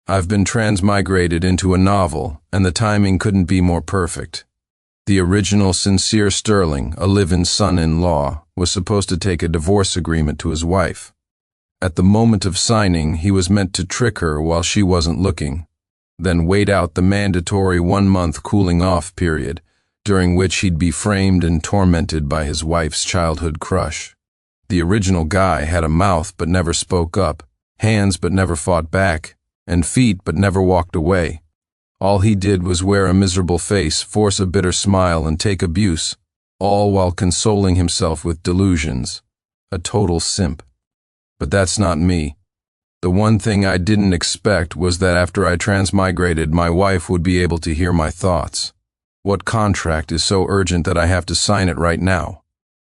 I've been transmigrated into a novel, and the timing couldn't be more perfect. The original Sincere Sterling, a live-in son-in-law, was supposed to take a divorce agreement to his wife. At the moment of signing, he was meant to trick her while she wasn't looking, then wait out the mandatory 1-month cooling-off period, during which he'd be framed and tormented by his wife's childhood crush. The original guy had a mouth but never spoke up, hands but never fought back, and feet but never walked away. All he did was wear a miserable face, force a bitter smile, and take abuse, all while consoling himself with delusions. A total simp. But that's not me. The one thing I didn't expect was that after I transmigrated, my wife would be able to hear my thoughts. What contract is so urgent that I have to sign it right now?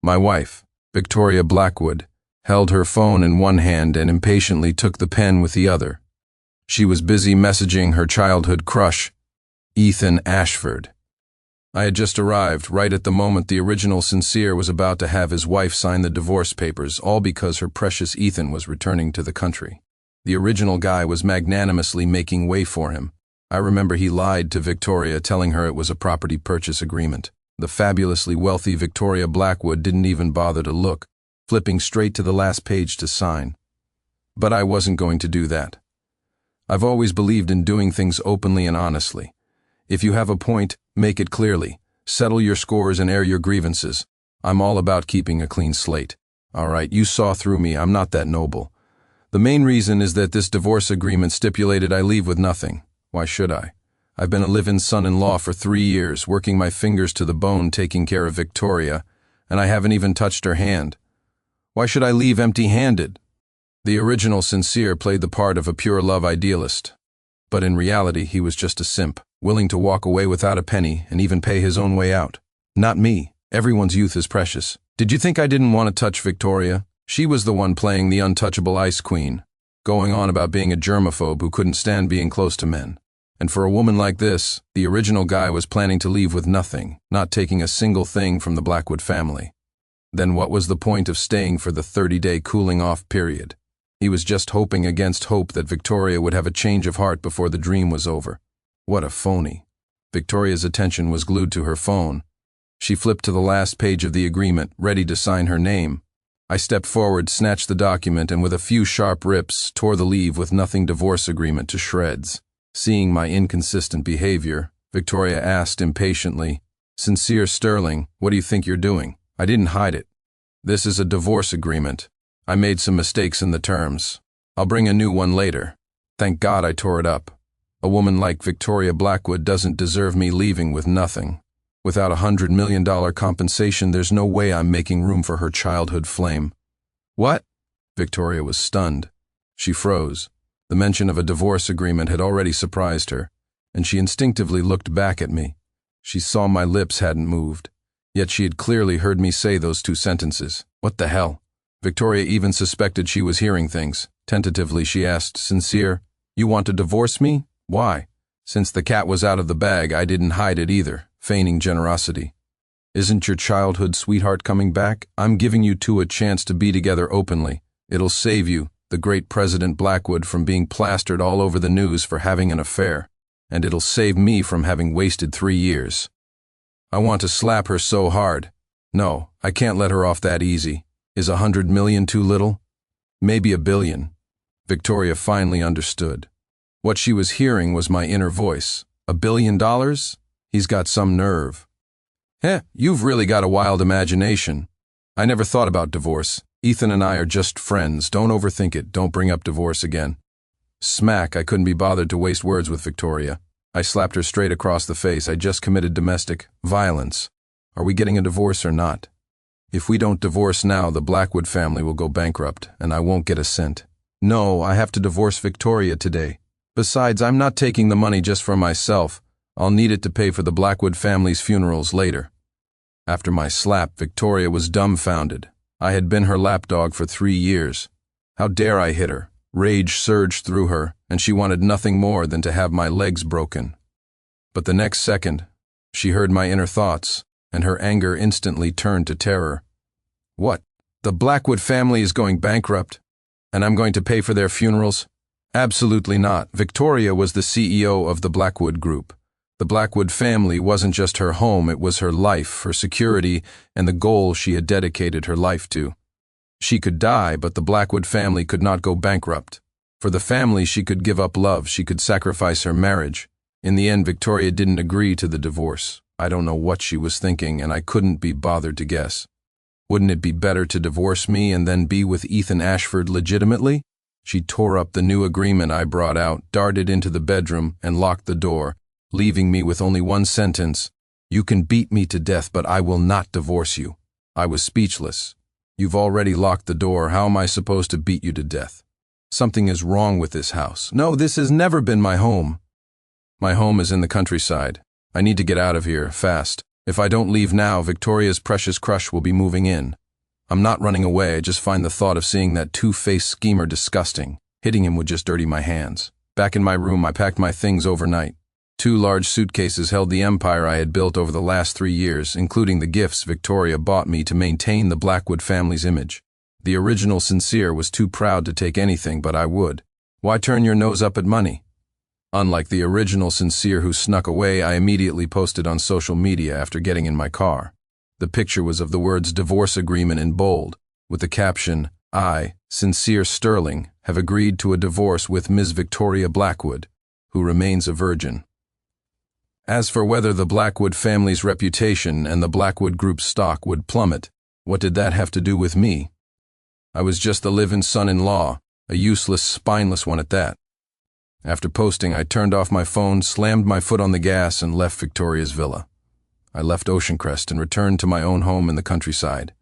My wife, Victoria Blackwood, held her phone in one hand and impatiently took the pen with the other. She was busy messaging her childhood crush, Ethan Ashford. I had just arrived, right at the moment the original Sincere was about to have his wife sign the divorce papers, all because her precious Ethan was returning to the country. The original guy was magnanimously making way for him. I remember he lied to Victoria, telling her it was a property purchase agreement. The fabulously wealthy Victoria Blackwood didn't even bother to look, flipping straight to the last page to sign. But I wasn't going to do that. I've always believed in doing things openly and honestly. If you have a point, make it clearly. Settle your scores and air your grievances. I'm all about keeping a clean slate. All right, you saw through me. I'm not that noble. The main reason is that this divorce agreement stipulated I leave with nothing. Why should I? I've been a live-in son-in-law for 3 years, working my fingers to the bone taking care of Victoria, and I haven't even touched her hand. Why should I leave empty-handed? The original Sincere played the part of a pure love idealist, but in reality he was just a simp, willing to walk away without a penny and even pay his own way out. Not me. Everyone's youth is precious. Did you think I didn't want to touch Victoria? She was the one playing the untouchable ice queen, going on about being a germaphobe who couldn't stand being close to men. And for a woman like this, the original guy was planning to leave with nothing, not taking a single thing from the Blackwood family. Then what was the point of staying for the 30-day cooling-off period? He was just hoping against hope that Victoria would have a change of heart before the dream was over. What a phony. Victoria's attention was glued to her phone. She flipped to the last page of the agreement, ready to sign her name. I stepped forward, snatched the document, and with a few sharp rips, tore the leave with nothing divorce agreement to shreds. Seeing my inconsistent behavior, Victoria asked impatiently, "Sincere Sterling, what do you think you're doing?" I didn't hide it. This is a divorce agreement. I made some mistakes in the terms. I'll bring a new one later. Thank God I tore it up. A woman like Victoria Blackwood doesn't deserve me leaving with nothing. Without $100 million compensation, there's no way I'm making room for her childhood flame. What? Victoria was stunned. She froze. The mention of a divorce agreement had already surprised her, and she instinctively looked back at me. She saw my lips hadn't moved, yet she had clearly heard me say those 2 sentences. What the hell? Victoria even suspected she was hearing things. Tentatively, she asked, "Sincere, you want to divorce me? Why?" Since the cat was out of the bag, I didn't hide it either, feigning generosity. "Isn't your childhood sweetheart coming back? I'm giving you 2 a chance to be together openly. It'll save you, the great President Blackwood, from being plastered all over the news for having an affair. And it'll save me from having wasted 3 years. I want to slap her so hard. No, I can't let her off that easy. Is $100 million too little? Maybe $1 billion. Victoria finally understood. What she was hearing was my inner voice. $1 billion? He's got some nerve. You've really got a wild imagination. I never thought about divorce. Ethan and I are just friends. Don't overthink it. Don't bring up divorce again. Smack, I couldn't be bothered to waste words with Victoria. I slapped her straight across the face. I just committed domestic violence. Are we getting a divorce or not? If we don't divorce now, the Blackwood family will go bankrupt, and I won't get a cent. No, I have to divorce Victoria today. Besides, I'm not taking the money just for myself. I'll need it to pay for the Blackwood family's funerals later. After my slap, Victoria was dumbfounded. I had been her lapdog for 3 years. How dare I hit her? Rage surged through her, and she wanted nothing more than to have my legs broken. But the next second, she heard my inner thoughts, and her anger instantly turned to terror. What? The Blackwood family is going bankrupt, and I'm going to pay for their funerals? Absolutely not. Victoria was the CEO of the Blackwood Group. The Blackwood family wasn't just her home, it was her life, her security, and the goal she had dedicated her life to. She could die, but the Blackwood family could not go bankrupt. For the family, she could give up love, she could sacrifice her marriage. In the end, Victoria didn't agree to the divorce. I don't know what she was thinking, and I couldn't be bothered to guess. Wouldn't it be better to divorce me and then be with Ethan Ashford legitimately? She tore up the new agreement I brought out, darted into the bedroom, and locked the door, leaving me with only one sentence: "You can beat me to death, but I will not divorce you." I was speechless. "You've already locked the door. How am I supposed to beat you to death? Something is wrong with this house. No, this has never been my home. My home is in the countryside. I need to get out of here, fast. If I don't leave now, Victoria's precious crush will be moving in. I'm not running away, I just find the thought of seeing that two-faced schemer disgusting. Hitting him would just dirty my hands. Back in my room, I packed my things overnight. 2 large suitcases held the empire I had built over the last 3 years, including the gifts Victoria bought me to maintain the Blackwood family's image. The original Sincere was too proud to take anything, but I would. Why turn your nose up at money? Unlike the original Sincere who snuck away, I immediately posted on social media after getting in my car. The picture was of the words "divorce agreement" in bold, with the caption, "I, Sincere Sterling, have agreed to a divorce with Ms. Victoria Blackwood, who remains a virgin." As for whether the Blackwood family's reputation and the Blackwood Group's stock would plummet, what did that have to do with me? I was just the live-in son-in-law, a useless, spineless one at that. After posting, I turned off my phone, slammed my foot on the gas, and left Victoria's villa. I left Oceancrest and returned to my own home in the countryside.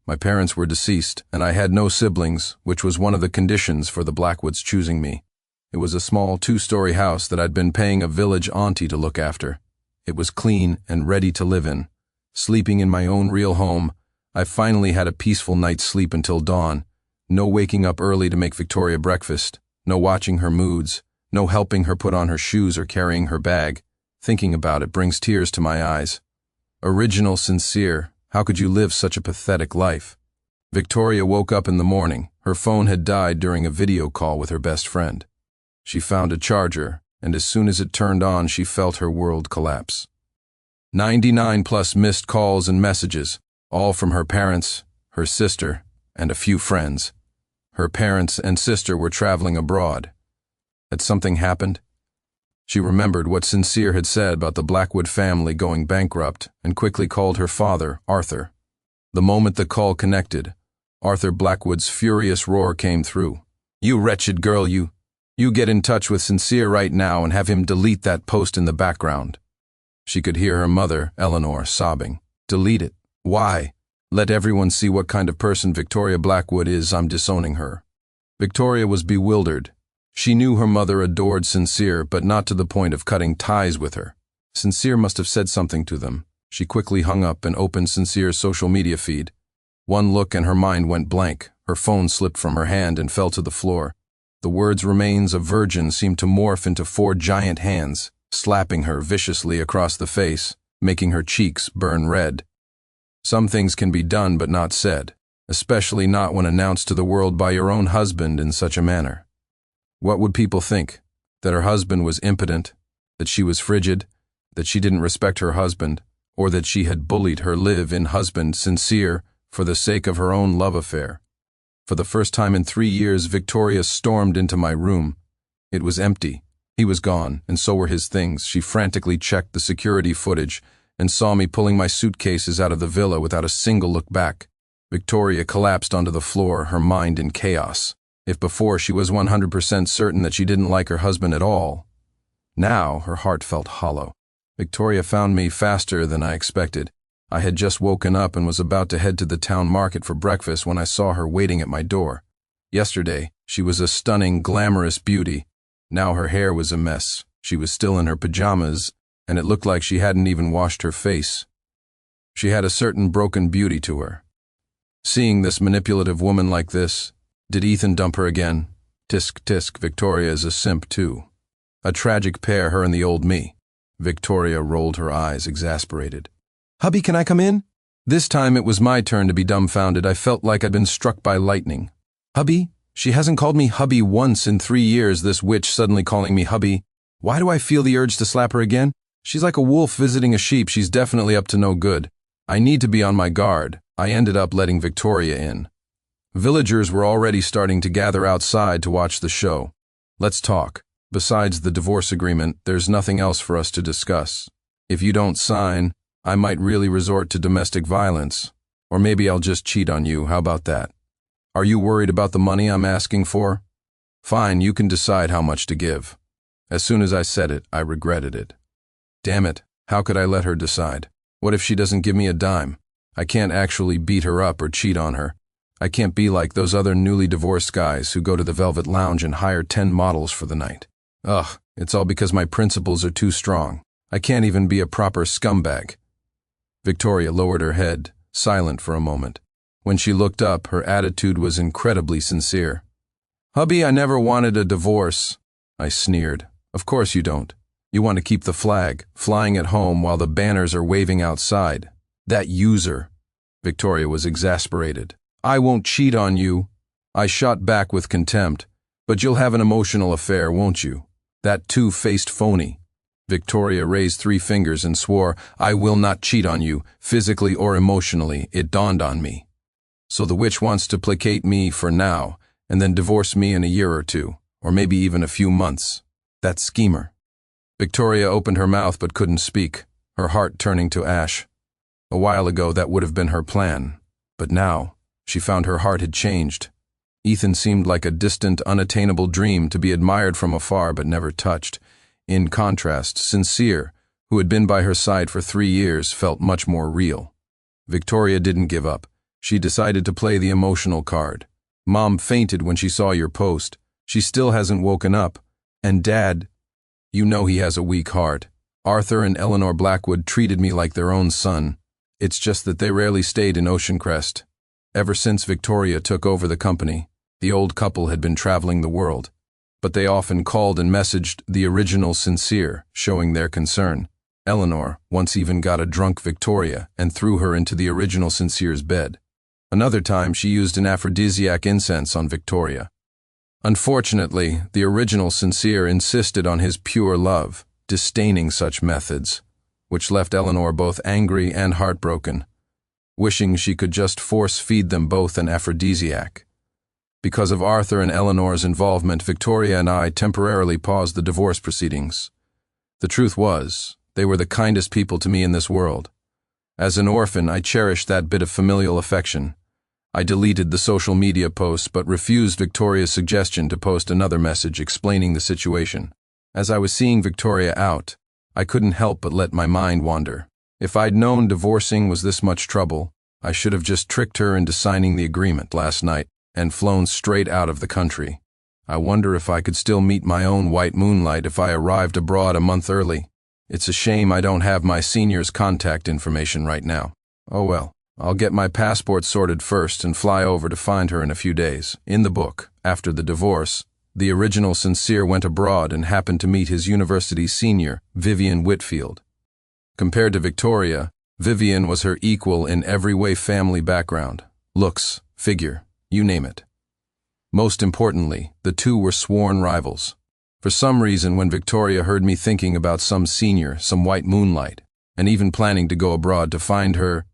My parents were deceased, and I had no siblings, which was one of the conditions for the Blackwoods choosing me. It was a small 2-story house that I'd been paying a village auntie to look after. It was clean and ready to live in. Sleeping in my own real home, I finally had a peaceful night's sleep until dawn. No waking up early to make Victoria breakfast, no watching her moods, no helping her put on her shoes or carrying her bag. Thinking about it brings tears to my eyes. Original Sincere, how could you live such a pathetic life? Victoria woke up in the morning. Her phone had died during a video call with her best friend. She found a charger, and as soon as it turned on, she felt her world collapse. 99 plus missed calls and messages, all from her parents, her sister, and a few friends. Her parents and sister were traveling abroad. Had something happened? She remembered what Sincere had said about the Blackwood family going bankrupt and quickly called her father, Arthur. The moment the call connected, Arthur Blackwood's furious roar came through. "You wretched girl, you get in touch with Sincere right now and have him delete that post in the background." She could hear her mother, Eleanor, sobbing. "Delete it? Why? Let everyone see what kind of person Victoria Blackwood is. I'm disowning her." Victoria was bewildered. She knew her mother adored Sincere, but not to the point of cutting ties with her. Sincere must have said something to them. She quickly hung up and opened Sincere's social media feed. One look and her mind went blank. Her phone slipped from her hand and fell to the floor. The words "remains a virgin" seemed to morph into 4 giant hands, slapping her viciously across the face, making her cheeks burn red. Some things can be done but not said, especially not when announced to the world by your own husband in such a manner. What would people think? That her husband was impotent, that she was frigid, that she didn't respect her husband, or that she had bullied her live-in husband, Sincere, for the sake of her own love affair. For the first time in 3 years, Victoria stormed into my room. It was empty. He was gone, and so were his things. She frantically checked the security footage and saw me pulling my suitcases out of the villa without a single look back. Victoria collapsed onto the floor, her mind in chaos. If before she was 100% certain that she didn't like her husband at all, now her heart felt hollow. Victoria found me faster than I expected. I had just woken up and was about to head to the town market for breakfast when I saw her waiting at my door. Yesterday, she was a stunning, glamorous beauty. Now her hair was a mess. She was still in her pajamas, and it looked like she hadn't even washed her face. She had a certain broken beauty to her. Seeing this manipulative woman like this, did Ethan dump her again? Tisk tisk, Victoria is a simp too. A tragic pair, her and the old me. Victoria rolled her eyes, exasperated. "Hubby, can I come in?" This time it was my turn to be dumbfounded. I felt like I'd been struck by lightning. "Hubby, She hasn't called me hubby once in 3 years, this witch suddenly calling me hubby. Why do I feel the urge to slap her again? She's like a wolf visiting a sheep. She's definitely up to no good. I need to be on my guard. I ended up letting Victoria in. Villagers were already starting to gather outside to watch the show. Let's talk. Besides the divorce agreement, there's nothing else for us to discuss. If you don't sign, I might really resort to domestic violence. Or maybe I'll just cheat on you. How about that? Are you worried about the money I'm asking for? Fine, you can decide how much to give. As soon as I said it, I regretted it. Damn it, how could I let her decide? What if she doesn't give me a dime? I can't actually beat her up or cheat on her. I can't be like those other newly divorced guys who go to the Velvet Lounge and hire 10 models for the night. Ugh, it's all because my principles are too strong. I can't even be a proper scumbag. Victoria lowered her head, silent for a moment. When she looked up, her attitude was incredibly sincere. Hubby, I never wanted a divorce. I sneered. Of course you don't. You want to keep the flag flying at home while the banners are waving outside. That user. Victoria was exasperated. I won't cheat on you. I shot back with contempt. But you'll have an emotional affair, won't you? That two-faced phony. Victoria raised 3 fingers and swore, I will not cheat on you, physically or emotionally. It dawned on me. So the witch wants to placate me for now, and then divorce me in a year or 2, or maybe even a few months. That schemer. Victoria opened her mouth but couldn't speak, her heart turning to ash. A while ago that would have been her plan, but now she found her heart had changed. Ethan seemed like a distant, unattainable dream to be admired from afar but never touched. In contrast, Sincere, who had been by her side for 3 years, felt much more real. Victoria didn't give up. She decided to play the emotional card. Mom fainted when she saw your post. She still hasn't woken up. And Dad, you know he has a weak heart. Arthur and Eleanor Blackwood treated me like their own son. It's just that they rarely stayed in Ocean Crest. Ever since Victoria took over the company, the old couple had been traveling the world. But they often called and messaged the original Sincere, showing their concern. Eleanor once even got a drunk Victoria and threw her into the original Sincere's bed. Another time she used an aphrodisiac incense on Victoria. Unfortunately, the original Sincere insisted on his pure love, disdaining such methods, which left Eleanor both angry and heartbroken, wishing she could just force-feed them both an aphrodisiac. Because of Arthur and Eleanor's involvement, Victoria and I temporarily paused the divorce proceedings. The truth was, they were the kindest people to me in this world. As an orphan, I cherished that bit of familial affection. I deleted the social media posts but refused Victoria's suggestion to post another message explaining the situation. As I was seeing Victoria out, I couldn't help but let my mind wander. If I'd known divorcing was this much trouble, I should have just tricked her into signing the agreement last night and flown straight out of the country. I wonder if I could still meet my own white moonlight if I arrived abroad a month early. It's a shame I don't have my senior's contact information right now. Oh well, I'll get my passport sorted first and fly over to find her in a few days. In the book, after the divorce, the original Sincere went abroad and happened to meet his university senior, Vivian Whitfield. Compared to Victoria, Vivian was her equal in every way: family background, looks, figure, you name it. Most importantly, the two were sworn rivals. For some reason, when Victoria heard me thinking about some senior, some white moonlight, and even planning to go abroad to find her,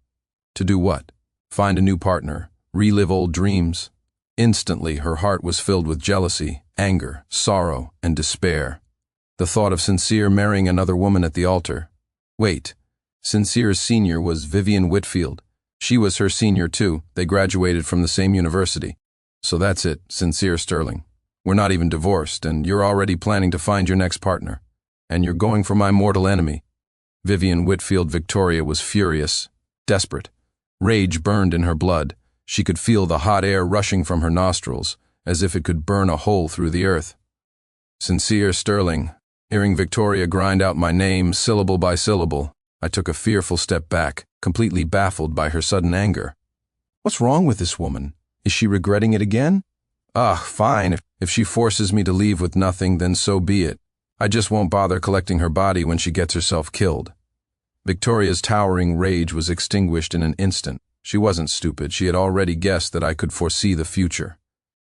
to do what? Find a new partner, relive old dreams? Instantly, her heart was filled with jealousy, anger, sorrow, and despair. The thought of Sincere marrying another woman at the altar. Wait, Sincere's senior was Vivian Whitfield. She was her senior too. They graduated from the same university. So that's it, Sincere Sterling. We're not even divorced, and you're already planning to find your next partner. And you're going for my mortal enemy. Vivian Whitfield. Victoria was furious, desperate. Rage burned in her blood. She could feel the hot air rushing from her nostrils, as if it could burn a hole through the earth. Sincere Sterling. Hearing Victoria grind out my name syllable by syllable, I took a fearful step back, completely baffled by her sudden anger. What's wrong with this woman? Is she regretting it again? Fine. If she forces me to leave with nothing, then so be it. I just won't bother collecting her body when she gets herself killed. Victoria's towering rage was extinguished in an instant. She wasn't stupid. She had already guessed that I could foresee the future.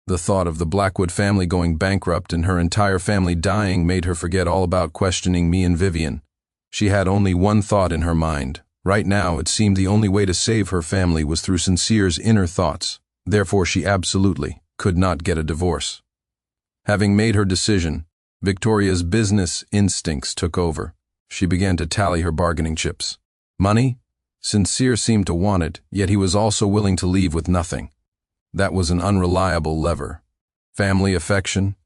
The thought of the Blackwood family going bankrupt and her entire family dying made her forget all about questioning me and Vivian. She had only one thought in her mind. Right now, it seemed the only way to save her family was through Sincere's inner thoughts. Therefore, she absolutely could not get a divorce. Having made her decision, Victoria's business instincts took over. She began to tally her bargaining chips. Money? Sincere seemed to want it, yet he was also willing to leave with nothing. That was an unreliable lever. Family affection?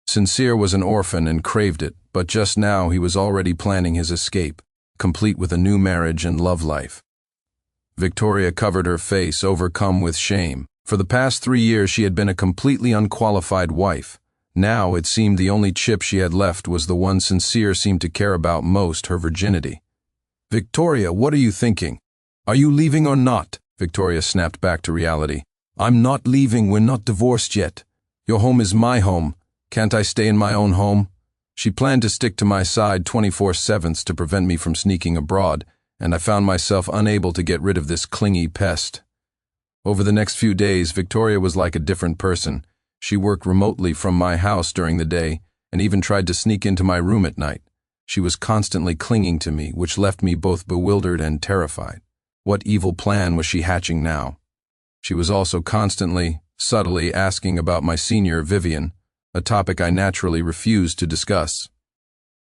Sincere was an orphan and craved it, but just now he was already planning his escape, complete with a new marriage and love life. Victoria covered her face, overcome with shame. For the past 3 years she had been a completely unqualified wife. Now it seemed the only chip she had left was the one Sincere seemed to care about most, her virginity. "Victoria, what are you thinking? Are you leaving or not?" Victoria snapped back to reality. "I'm not leaving, we're not divorced yet. Your home is my home. Can't I stay in my own home?" She planned to stick to my side 24/7 to prevent me from sneaking abroad, and I found myself unable to get rid of this clingy pest. Over the next few days, Victoria was like a different person. She worked remotely from my house during the day, and even tried to sneak into my room at night. She was constantly clinging to me, which left me both bewildered and terrified. What evil plan was she hatching now? She was also constantly, subtly asking about my senior, Vivian, a topic I naturally refused to discuss.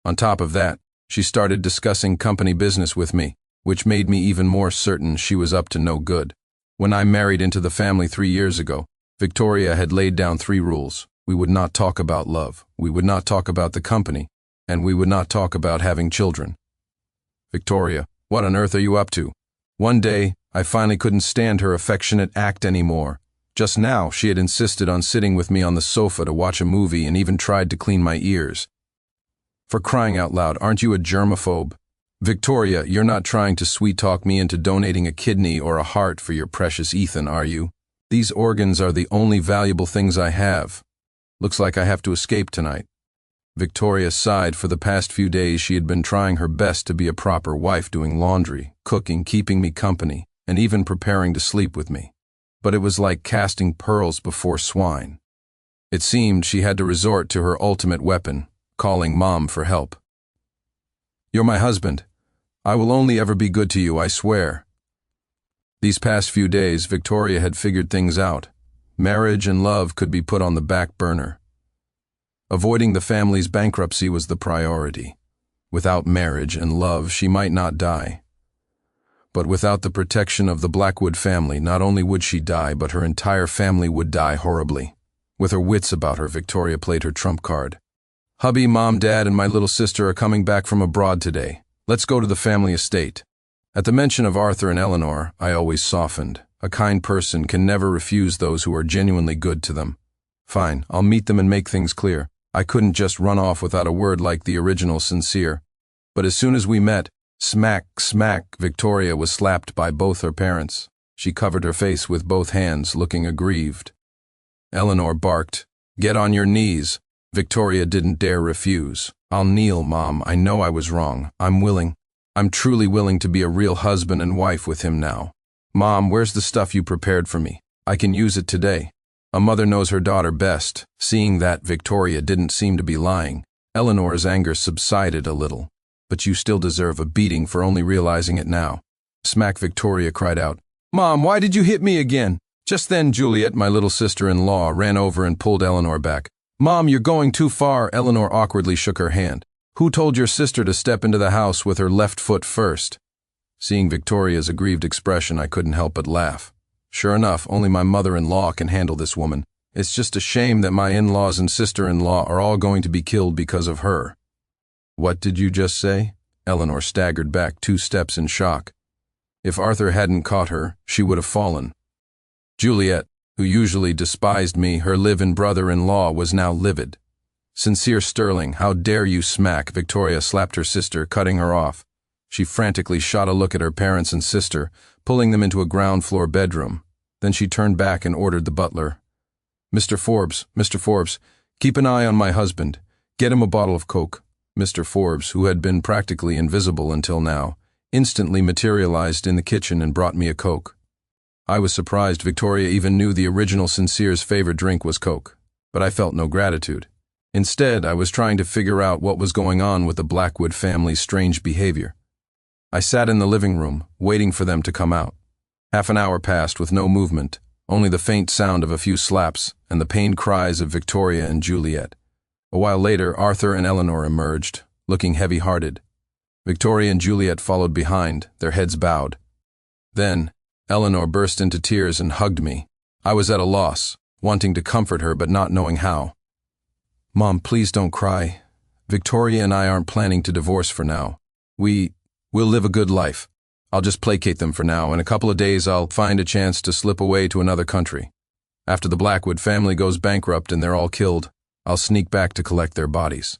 On top of that, she started discussing company business with me, which made me even more certain she was up to no good. When I married into the family 3 years ago, Victoria had laid down 3 rules. We would not talk about love, we would not talk about the company, and we would not talk about having children. "Victoria, what on earth are you up to?" One day, I finally couldn't stand her affectionate act anymore. Just now, she had insisted on sitting with me on the sofa to watch a movie and even tried to clean my ears. For crying out loud, aren't you a germaphobe? Victoria, you're not trying to sweet-talk me into donating a kidney or a heart for your precious Ethan, are you? These organs are the only valuable things I have. Looks like I have to escape tonight. Victoria sighed. For the past few days she had been trying her best to be a proper wife, doing laundry, cooking, keeping me company, and even preparing to sleep with me. But it was like casting pearls before swine. It seemed she had to resort to her ultimate weapon, calling Mom for help. "You're my husband. I will only ever be good to you, I swear." These past few days, Victoria had figured things out. Marriage and love could be put on the back burner. Avoiding the family's bankruptcy was the priority. Without marriage and love, she might not die. But without the protection of the Blackwood family, not only would she die, but her entire family would die horribly. With her wits about her, Victoria played her trump card. "Hubby, Mom, Dad, and my little sister are coming back from abroad today. Let's go to the family estate." At the mention of Arthur and Eleanor, I always softened. A kind person can never refuse those who are genuinely good to them. Fine, I'll meet them and make things clear. I couldn't just run off without a word like the original Sincere. But as soon as we met, smack, smack, Victoria was slapped by both her parents. She covered her face with both hands, looking aggrieved. Eleanor barked, "Get on your knees." Victoria didn't dare refuse. "I'll kneel, Mom. I know I was wrong. I'm willing. I'm truly willing to be a real husband and wife with him now. Mom, where's the stuff you prepared for me? I can use it today." A mother knows her daughter best. Seeing that Victoria didn't seem to be lying, Eleanor's anger subsided a little. "But you still deserve a beating for only realizing it now." Smack, Victoria cried out, "Mom, why did you hit me again?" Just then Juliet, my little sister-in-law, ran over and pulled Eleanor back. "Mom, you're going too far." Eleanor awkwardly shook her hand. "Who told your sister to step into the house with her left foot first?" Seeing Victoria's aggrieved expression, I couldn't help but laugh. Sure enough, only my mother-in-law can handle this woman. It's just a shame that my in-laws and sister-in-law are all going to be killed because of her. "What did you just say?" Eleanor staggered back 2 steps in shock. If Arthur hadn't caught her, she would have fallen. Juliet, who usually despised me, her live-in brother-in-law, was now livid. "Sincere Sterling, how dare you smack!" Victoria slapped her sister, cutting her off. She frantically shot a look at her parents and sister, pulling them into a ground-floor bedroom. Then she turned back and ordered the butler. Mr. Forbes, keep an eye on my husband. Get him a bottle of Coke." Mr. Forbes, who had been practically invisible until now, instantly materialized in the kitchen and brought me a Coke. I was surprised Victoria even knew the original Sincere's favorite drink was Coke, but I felt no gratitude. Instead, I was trying to figure out what was going on with the Blackwood family's strange behavior. I sat in the living room, waiting for them to come out. Half an hour passed with no movement, only the faint sound of a few slaps and the pained cries of Victoria and Juliet. A while later, Arthur and Eleanor emerged, looking heavy-hearted. Victoria and Juliet followed behind, their heads bowed. Then, Eleanor burst into tears and hugged me. I was at a loss, wanting to comfort her but not knowing how. "Mom, please don't cry. Victoria and I aren't planning to divorce for now. We'll live a good life. I'll just placate them for now. In a couple of days I'll find a chance to slip away to another country. After the Blackwood family goes bankrupt and they're all killed, I'll sneak back to collect their bodies.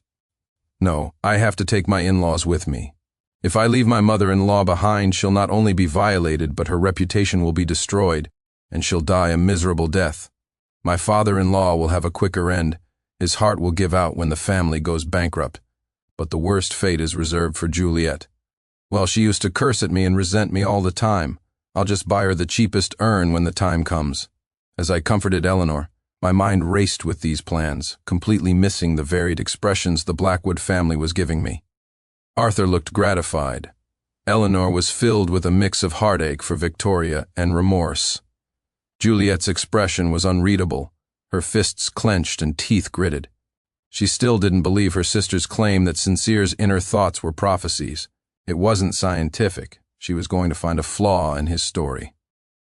No, I have to take my in-laws with me. If I leave my mother-in-law behind, she'll not only be violated, but her reputation will be destroyed, and she'll die a miserable death. My father-in-law will have a quicker end. His heart will give out when the family goes bankrupt. But the worst fate is reserved for Juliet. Well, she used to curse at me and resent me all the time. I'll just buy her the cheapest urn when the time comes." As I comforted Eleanor, my mind raced with these plans, completely missing the varied expressions the Blackwood family was giving me. Arthur looked gratified. Eleanor was filled with a mix of heartache for Victoria and remorse. Juliet's expression was unreadable, her fists clenched and teeth gritted. She still didn't believe her sister's claim that Sincere's inner thoughts were prophecies. It wasn't scientific. She was going to find a flaw in his story.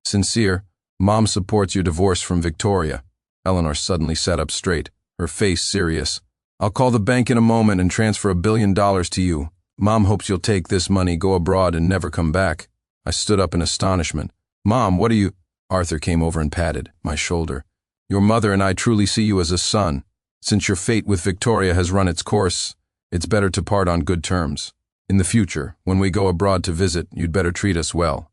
"Sincere, Mom supports your divorce from Victoria." Eleanor suddenly sat up straight, her face serious. "I'll call the bank in a moment and transfer $1 billion to you. Mom hopes you'll take this money, go abroad, and never come back." I stood up in astonishment. "Mom, what are you—" Arthur came over and patted my shoulder. "Your mother and I truly see you as a son. Since your fate with Victoria has run its course, it's better to part on good terms. In the future, when we go abroad to visit, you'd better treat us well."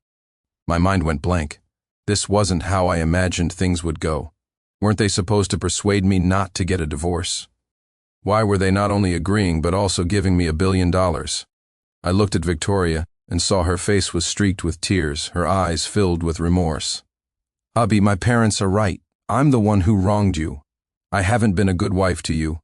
My mind went blank. This wasn't how I imagined things would go. Weren't they supposed to persuade me not to get a divorce? Why were they not only agreeing but also giving me $1 billion? I looked at Victoria and saw her face was streaked with tears, her eyes filled with remorse. "Hubby, my parents are right. I'm the one who wronged you. I haven't been a good wife to you.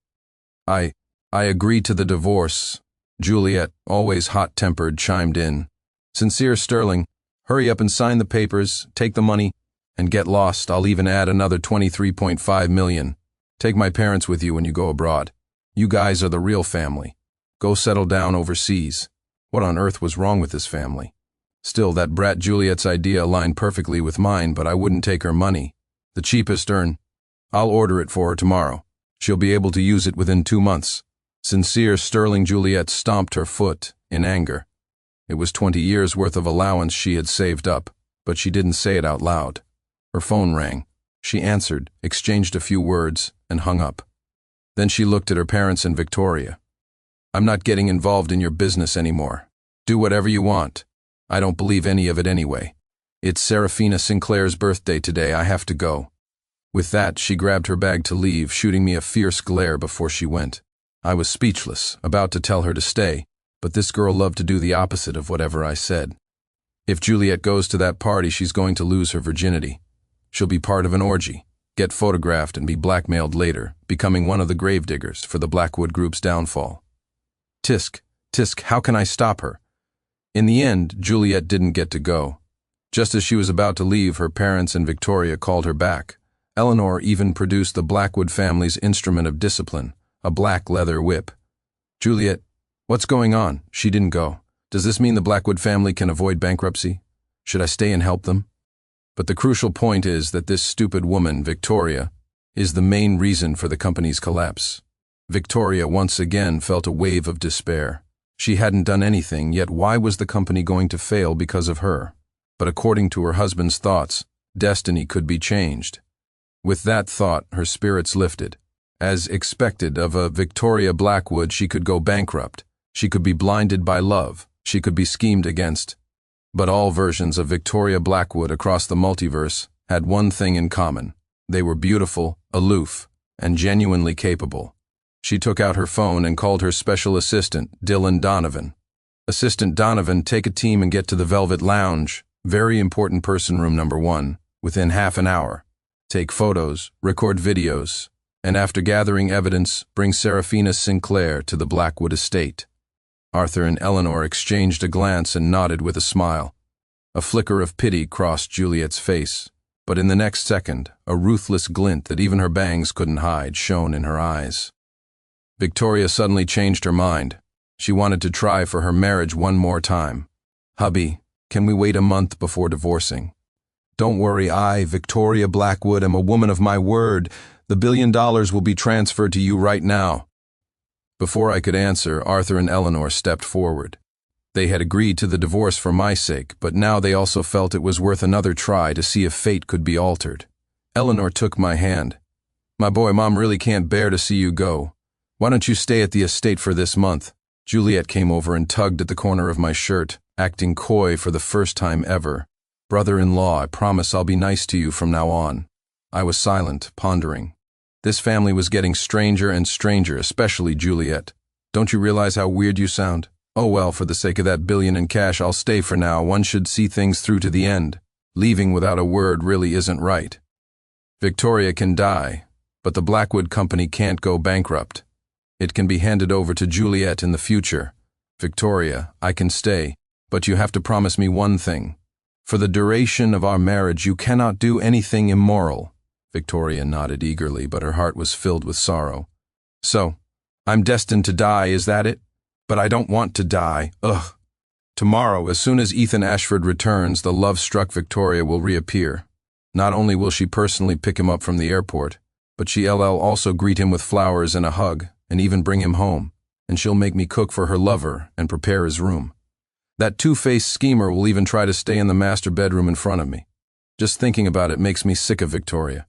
I agreed to the divorce." Juliet, always hot-tempered, chimed in. "Sincere Sterling, hurry up and sign the papers, take the money, and get lost. I'll even add another $23.5 million. Take my parents with you when you go abroad. You guys are the real family. Go settle down overseas." What on earth was wrong with this family? Still, that brat Juliet's idea aligned perfectly with mine, but I wouldn't take her money. The cheapest urn. I'll order it for her tomorrow. She'll be able to use it within 2 months. Sincere Sterling Juliet stomped her foot in anger. It was 20 years' worth of allowance she had saved up, but she didn't say it out loud. Her phone rang. She answered, exchanged a few words, and hung up. Then she looked at her parents and Victoria. "I'm not getting involved in your business anymore. Do whatever you want. I don't believe any of it anyway. It's Serafina Sinclair's birthday today. I have to go." With that, she grabbed her bag to leave, shooting me a fierce glare before she went. I was speechless, about to tell her to stay, but this girl loved to do the opposite of whatever I said. If Juliet goes to that party, she's going to lose her virginity. She'll be part of an orgy, get photographed, and be blackmailed later, becoming one of the gravediggers for the Blackwood Group's downfall. Tisk, how can I stop her? In the end, Juliet didn't get to go. Just as she was about to leave, her parents and Victoria called her back. Eleanor even produced the Blackwood family's instrument of discipline, a black leather whip. "Juliet, what's going on?" She didn't go. "Does this mean the Blackwood family can avoid bankruptcy? Should I stay and help them?" But the crucial point is that this stupid woman, Victoria, is the main reason for the company's collapse. Victoria once again felt a wave of despair. She hadn't done anything, yet why was the company going to fail because of her? But according to her husband's thoughts, destiny could be changed. With that thought, her spirits lifted. As expected of a Victoria Blackwood, she could go bankrupt. She could be blinded by love. She could be schemed against. But all versions of Victoria Blackwood across the multiverse had one thing in common. They were beautiful, aloof, and genuinely capable. She took out her phone and called her special assistant, Dylan Donovan. "Assistant Donovan, take a team and get to the Velvet Lounge. Very important person room number 1, within half an hour. Take photos, record videos, and after gathering evidence, bring Serafina Sinclair to the Blackwood estate. Arthur and Eleanor exchanged a glance and nodded with a smile. A flicker of pity crossed Juliet's face, but in the next second, a ruthless glint that even her bangs couldn't hide shone in her eyes. Victoria suddenly changed her mind. She wanted to try for her marriage one more time. "Hubby, can we wait a month before divorcing?" "Don't worry, I, Victoria Blackwood, am a woman of my word. The $1 billion will be transferred to you right now." Before I could answer, Arthur and Eleanor stepped forward. They had agreed to the divorce for my sake, but now they also felt it was worth another try to see if fate could be altered. Eleanor took my hand. "My boy, Mom really can't bear to see you go. Why don't you stay at the estate for this month?" Juliet came over and tugged at the corner of my shirt, acting coy for the first time ever. "Brother-in-law, I promise I'll be nice to you from now on." I was silent, pondering. This family was getting stranger and stranger, especially Juliet. "Don't you realize how weird you sound? Oh well, for the sake of that $1 billion in cash, I'll stay for now. One should see things through to the end. Leaving without a word really isn't right. Victoria can die, but the Blackwood Company can't go bankrupt. It can be handed over to Juliet in the future. Victoria, I can stay, but you have to promise me one thing. For the duration of our marriage, you cannot do anything immoral." Victoria nodded eagerly, but her heart was filled with sorrow. "So, I'm destined to die, is that it? But I don't want to die. Ugh." Tomorrow, as soon as Ethan Ashford returns, the love-struck Victoria will reappear. Not only will she personally pick him up from the airport, but she'll also greet him with flowers and a hug, and even bring him home, and she'll make me cook for her lover and prepare his room. That two-faced schemer will even try to stay in the master bedroom in front of me. Just thinking about it makes me sick of Victoria.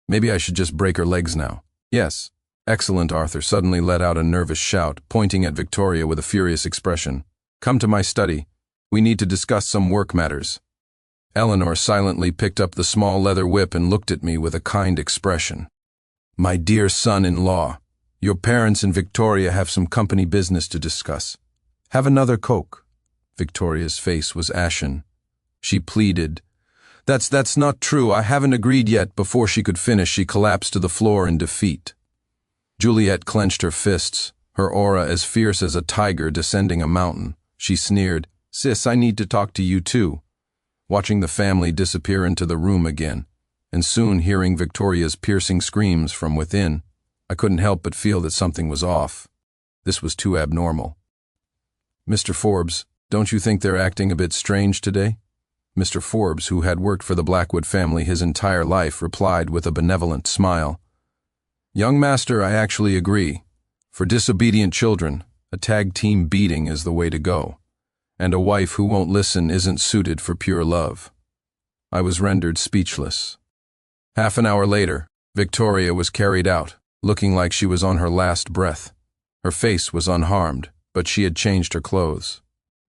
Maybe I should just break her legs now. "Yes." "Excellent," Arthur suddenly let out a nervous shout, pointing at Victoria with a furious expression. "Come to my study. We need to discuss some work matters." Eleanor silently picked up the small leather whip and looked at me with a kind expression. "My dear son-in-law, your parents and Victoria have some company business to discuss. Have another Coke." Victoria's face was ashen. She pleaded. That's not true. I haven't agreed yet." Before she could finish, she collapsed to the floor in defeat. Juliet clenched her fists, her aura as fierce as a tiger descending a mountain. She sneered, "Sis, I need to talk to you too." Watching the family disappear into the room again, and soon hearing Victoria's piercing screams from within, I couldn't help but feel that something was off. This was too abnormal. "Mr. Forbes, don't you think they're acting a bit strange today?" Mr. Forbes, who had worked for the Blackwood family his entire life, replied with a benevolent smile. "Young master, I actually agree. For disobedient children, a tag team beating is the way to go. And a wife who won't listen isn't suited for pure love." I was rendered speechless. Half an hour later, Victoria was carried out, looking like she was on her last breath. Her face was unharmed, but she had changed her clothes.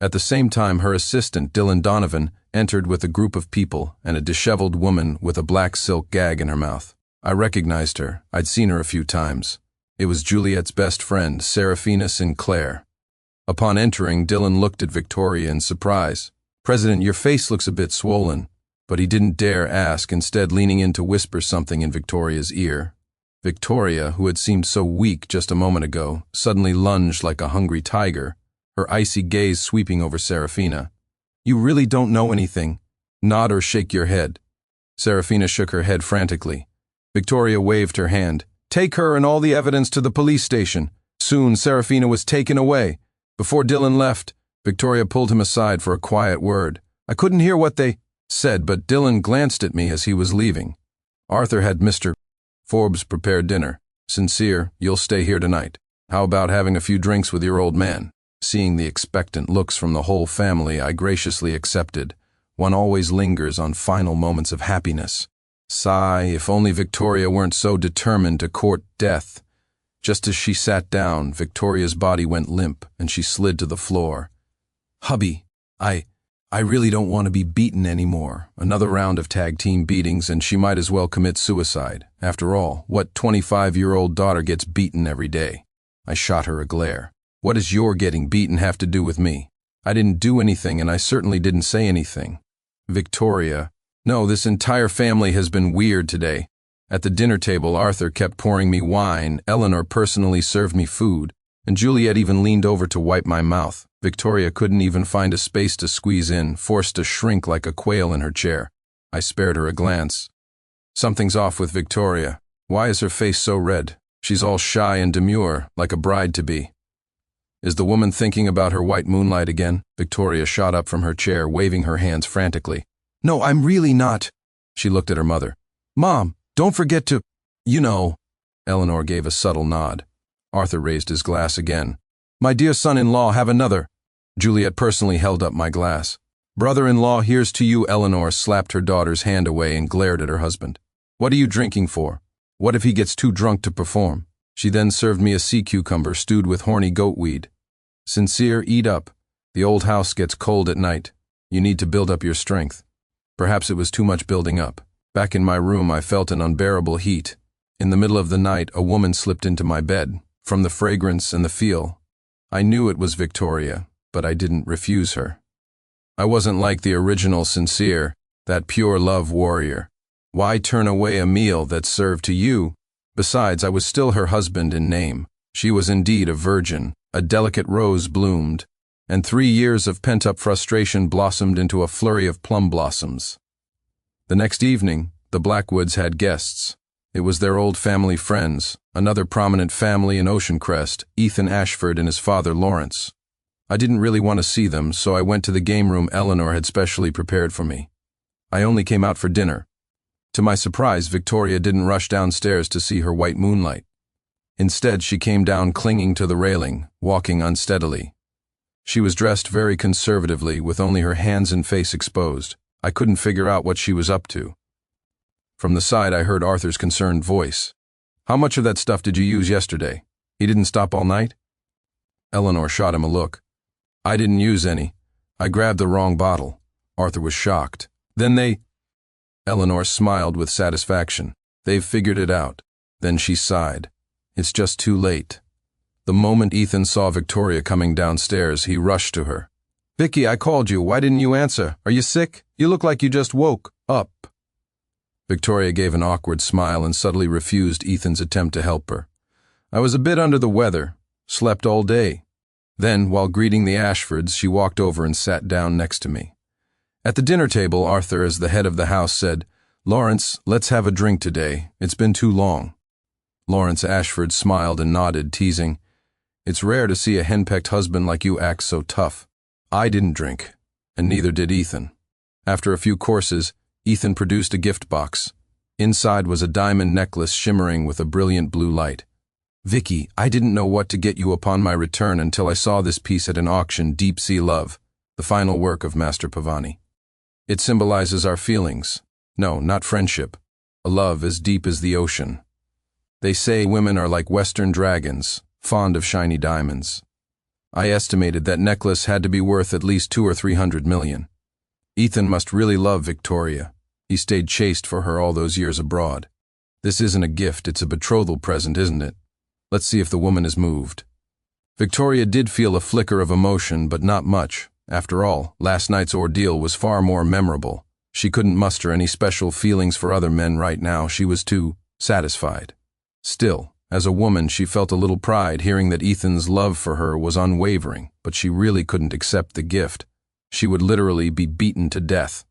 At the same time, her assistant, Dylan Donovan, entered with a group of people and a disheveled woman with a black silk gag in her mouth. I recognized her. I'd seen her a few times. It was Juliet's best friend, Serafina Sinclair. Upon entering, Dylan looked at Victoria in surprise. "President, your face looks a bit swollen." But he didn't dare ask, instead leaning in to whisper something in Victoria's ear. Victoria, who had seemed so weak just a moment ago, suddenly lunged like a hungry tiger, her icy gaze sweeping over Serafina. "You really don't know anything. Nod or shake your head." Serafina shook her head frantically. Victoria waved her hand. "Take her and all the evidence to the police station." Soon, Serafina was taken away. Before Dylan left, Victoria pulled him aside for a quiet word. I couldn't hear what they said, but Dylan glanced at me as he was leaving. Arthur had Mr. Forbes prepare dinner. "Sincere, you'll stay here tonight. How about having a few drinks with your old man?" Seeing the expectant looks from the whole family, I graciously accepted. One always lingers on final moments of happiness. Sigh, if only Victoria weren't so determined to court death. Just as she sat down, Victoria's body went limp and she slid to the floor. "Hubby, I really don't want to be beaten anymore." Another round of tag team beatings and she might as well commit suicide. After all, what 25-year-old daughter gets beaten every day? I shot her a glare. "What does your getting beaten have to do with me? I didn't do anything and I certainly didn't say anything." Victoria. No, this entire family has been weird today. At the dinner table, Arthur kept pouring me wine, Eleanor personally served me food, and Juliet even leaned over to wipe my mouth. Victoria couldn't even find a space to squeeze in, forced to shrink like a quail in her chair. I spared her a glance. Something's off with Victoria. Why is her face so red? She's all shy and demure, like a bride-to-be. Is the woman thinking about her white moonlight again? Victoria shot up from her chair, waving her hands frantically. No, I'm really not. She looked at her mother. Mom, don't forget to, Eleanor gave a subtle nod. Arthur raised his glass again. My dear son-in-law, have another. Juliet personally held up my glass. Brother-in-law, here's to you. Eleanor slapped her daughter's hand away and glared at her husband. What are you drinking for? What if he gets too drunk to perform? She then served me a sea cucumber stewed with horny goatweed. Sincere, eat up. The old house gets cold at night. You need to build up your strength. Perhaps it was too much building up. Back in my room, I felt an unbearable heat. In the middle of the night, a woman slipped into my bed. From the fragrance and the feel, I knew it was Victoria, but I didn't refuse her. I wasn't like the original Sincere, that pure love warrior. Why turn away a meal that's served to you? Besides, I was still her husband in name. She was indeed a virgin. A delicate rose bloomed, and 3 years of pent-up frustration blossomed into a flurry of plum blossoms. The next evening, the Blackwoods had guests. It was their old family friends, another prominent family in Ocean Crest, Ethan Ashford and his father Lawrence. I didn't really want to see them, so I went to the game room Eleanor had specially prepared for me. I only came out for dinner. To my surprise, Victoria didn't rush downstairs to see her white moonlight. Instead, she came down clinging to the railing, walking unsteadily. She was dressed very conservatively, with only her hands and face exposed. I couldn't figure out what she was up to. From the side, I heard Arthur's concerned voice. How much of that stuff did you use yesterday? He didn't stop all night? Eleanor shot him a look. I didn't use any. I grabbed the wrong bottle. Arthur was shocked. Then Eleanor smiled with satisfaction. They've figured it out. Then she sighed. It's just too late. The moment Ethan saw Victoria coming downstairs, he rushed to her. Vicky, I called you. Why didn't you answer? Are you sick? You look like you just woke up. Victoria gave an awkward smile and subtly refused Ethan's attempt to help her. I was a bit under the weather. Slept all day. Then, while greeting the Ashfords, she walked over and sat down next to me. At the dinner table, Arthur, as the head of the house, said, Lawrence, let's have a drink today. It's been too long. Lawrence Ashford smiled and nodded, teasing, It's rare to see a henpecked husband like you act so tough. I didn't drink, and neither did Ethan. After a few courses, Ethan produced a gift box. Inside was a diamond necklace shimmering with a brilliant blue light. Vicky, I didn't know what to get you upon my return until I saw this piece at an auction, Deep Sea Love, the final work of Master Pavani. It symbolizes our feelings. No, not friendship. A love as deep as the ocean. They say women are like western dragons, fond of shiny diamonds. I estimated that necklace had to be worth at least 200 or 300 million. Ethan must really love Victoria. He stayed chaste for her all those years abroad. This isn't a gift, it's a betrothal present, isn't it? Let's see if the woman is moved. Victoria did feel a flicker of emotion, but not much. After all, last night's ordeal was far more memorable. She couldn't muster any special feelings for other men right now. She was too satisfied. Still, as a woman, she felt a little pride hearing that Ethan's love for her was unwavering, but she really couldn't accept the gift. She would literally be beaten to death.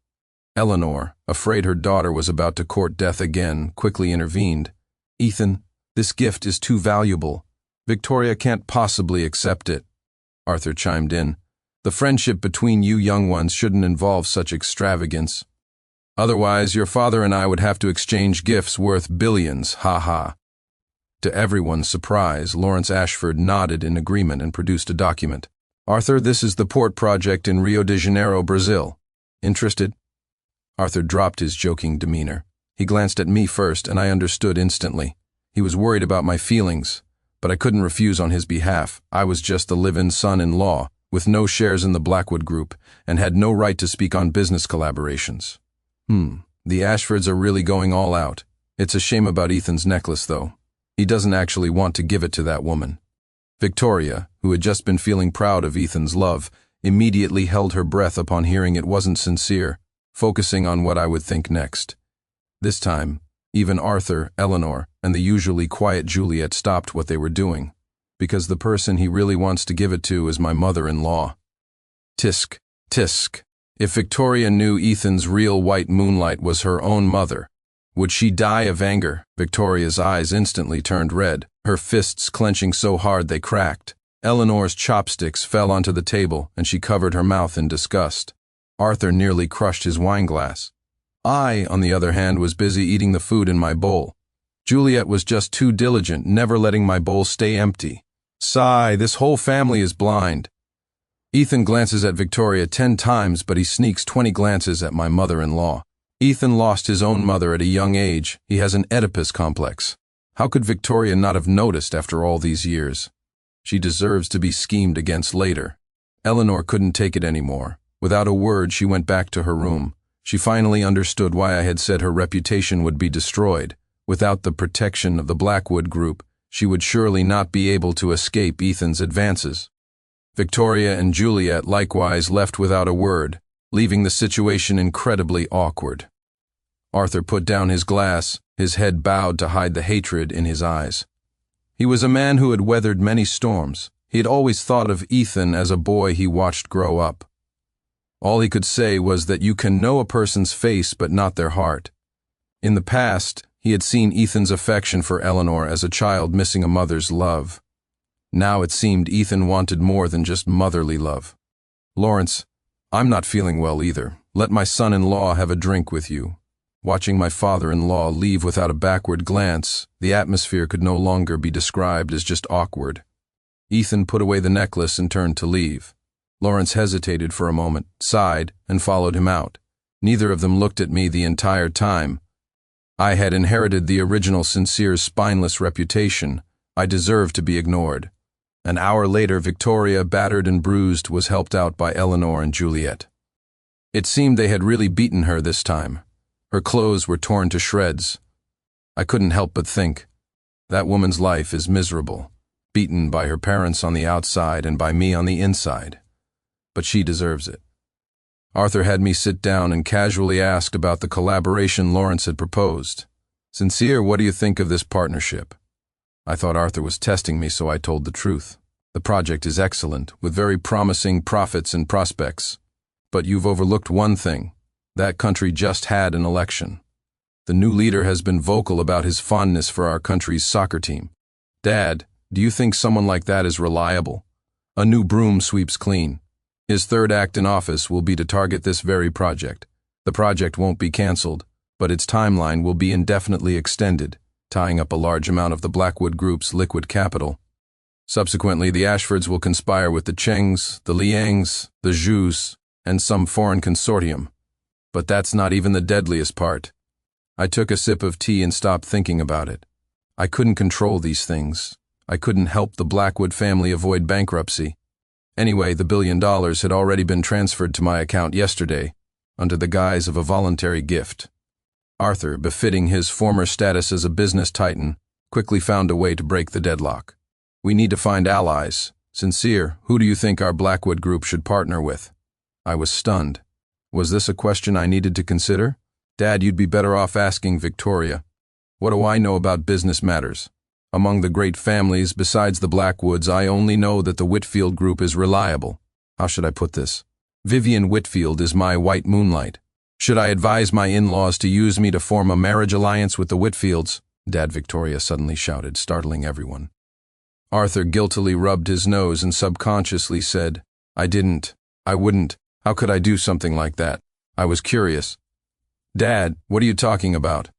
Eleanor, afraid her daughter was about to court death again, quickly intervened. Ethan, this gift is too valuable. Victoria can't possibly accept it. Arthur chimed in. The friendship between you young ones shouldn't involve such extravagance. Otherwise, your father and I would have to exchange gifts worth billions, ha. To everyone's surprise, Lawrence Ashford nodded in agreement and produced a document. Arthur, this is the port project in Rio de Janeiro, Brazil. Interested? Arthur dropped his joking demeanor. He glanced at me first, and I understood instantly. He was worried about my feelings, but I couldn't refuse on his behalf. I was just the live-in son-in-law, with no shares in the Blackwood Group, and had no right to speak on business collaborations. The Ashfords are really going all out. It's a shame about Ethan's necklace, though. He doesn't actually want to give it to that woman. Victoria, who had just been feeling proud of Ethan's love, immediately held her breath upon hearing it wasn't sincere. focusing on what I would think next. This time, even Arthur, Eleanor, and the usually quiet Juliet stopped what they were doing, because the person he really wants to give it to is my mother-in-law. Tisk, tisk. If Victoria knew Ethan's real white moonlight was her own mother, would she die of anger? Victoria's eyes instantly turned red, her fists clenching so hard they cracked. Eleanor's chopsticks fell onto the table, and she covered her mouth in disgust. Arthur nearly crushed his wineglass. I, on the other hand, was busy eating the food in my bowl. Juliet was just too diligent, never letting my bowl stay empty. Sigh, this whole family is blind. Ethan glances at Victoria 10 times, but he sneaks 20 glances at my mother-in-law. Ethan lost his own mother at a young age. He has an Oedipus complex. How could Victoria not have noticed after all these years? She deserves to be schemed against later. Eleanor couldn't take it anymore. Without a word, she went back to her room. She finally understood why I had said her reputation would be destroyed. Without the protection of the Blackwood Group, she would surely not be able to escape Ethan's advances. Victoria and Juliet likewise left without a word, leaving the situation incredibly awkward. Arthur put down his glass, his head bowed to hide the hatred in his eyes. He was a man who had weathered many storms. He had always thought of Ethan as a boy he watched grow up. All he could say was that you can know a person's face but not their heart. In the past, he had seen Ethan's affection for Eleanor as a child missing a mother's love. Now it seemed Ethan wanted more than just motherly love. Lawrence, I'm not feeling well either. Let my son-in-law have a drink with you. Watching my father-in-law leave without a backward glance, the atmosphere could no longer be described as just awkward. Ethan put away the necklace and turned to leave. Lawrence hesitated for a moment, sighed, and followed him out. Neither of them looked at me the entire time. I had inherited the original Sincere's spineless reputation. I deserved to be ignored. An hour later, Victoria, battered and bruised, was helped out by Eleanor and Juliet. It seemed they had really beaten her this time. Her clothes were torn to shreds. I couldn't help but think, that woman's life is miserable, beaten by her parents on the outside and by me on the inside. But she deserves it. Arthur had me sit down and casually asked about the collaboration Lawrence had proposed. Sincere, what do you think of this partnership? I thought Arthur was testing me, so I told the truth. The project is excellent, with very promising profits and prospects. But you've overlooked one thing. That country just had an election. The new leader has been vocal about his fondness for our country's soccer team. Dad, do you think someone like that is reliable? A new broom sweeps clean. His third act in office will be to target this very project. The project won't be cancelled, but its timeline will be indefinitely extended, tying up a large amount of the Blackwood Group's liquid capital. Subsequently, the Ashfords will conspire with the Chengs, the Liangs, the Zhus, and some foreign consortium. But that's not even the deadliest part. I took a sip of tea and stopped thinking about it. I couldn't control these things. I couldn't help the Blackwood family avoid bankruptcy. Anyway, the $1 billion had already been transferred to my account yesterday, under the guise of a voluntary gift. Arthur, befitting his former status as a business titan, quickly found a way to break the deadlock. We need to find allies. Sincere, who do you think our Blackwood Group should partner with? I was stunned. Was this a question I needed to consider? Dad, you'd be better off asking Victoria. What do I know about business matters? Among the great families besides the Blackwoods, I only know that the Whitfield Group is reliable. How should I put this? Vivian Whitfield is my white moonlight. Should I advise my in-laws to use me to form a marriage alliance with the Whitfields? Dad, Victoria suddenly shouted, startling everyone. Arthur guiltily rubbed his nose and subconsciously said, I wouldn't. How could I do something like that? I was curious. Dad, what are you talking about?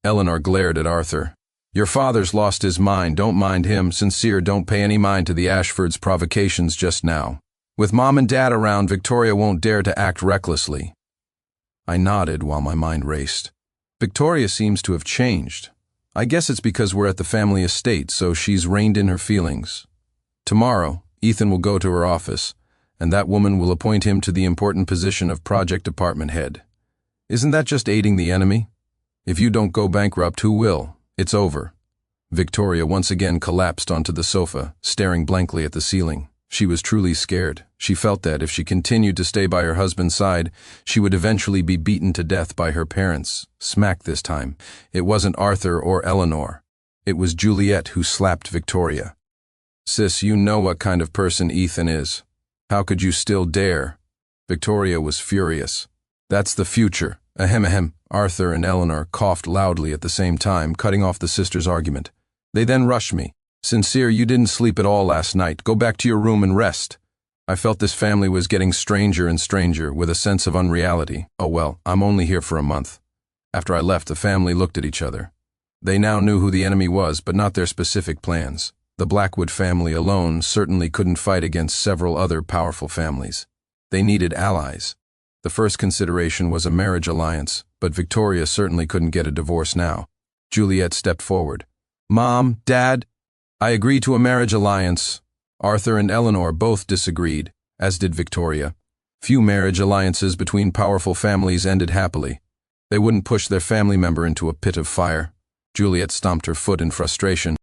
Eleanor glared at Arthur. Your father's lost his mind, don't mind him. Sincere, don't pay any mind to the Ashfords' provocations just now. With Mom and Dad around, Victoria won't dare to act recklessly. I nodded while my mind raced. Victoria seems to have changed. I guess it's because we're at the family estate, so she's reined in her feelings. Tomorrow, Ethan will go to her office, and that woman will appoint him to the important position of project department head. Isn't that just aiding the enemy? If you don't go bankrupt, who will? It's over. Victoria once again collapsed onto the sofa, staring blankly at the ceiling. She was truly scared. She felt that if she continued to stay by her husband's side, she would eventually be beaten to death by her parents. Smack this time. It wasn't Arthur or Eleanor. It was Juliet who slapped Victoria. Sis, you know what kind of person Ethan is. How could you still dare? Victoria was furious. That's the future. Ahem ahem. Arthur and Eleanor coughed loudly at the same time, cutting off the sisters' argument. They then rushed me. Sincere, you didn't sleep at all last night. Go back to your room and rest. I felt this family was getting stranger and stranger, with a sense of unreality. Oh well, I'm only here for a month. After I left, the family looked at each other. They now knew who the enemy was, but not their specific plans. The Blackwood family alone certainly couldn't fight against several other powerful families. They needed allies. The first consideration was a marriage alliance, but Victoria certainly couldn't get a divorce now. Juliet stepped forward. Mom, Dad, I agree to a marriage alliance. Arthur and Eleanor both disagreed, as did Victoria. Few marriage alliances between powerful families ended happily. They wouldn't push their family member into a pit of fire. Juliet stomped her foot in frustration.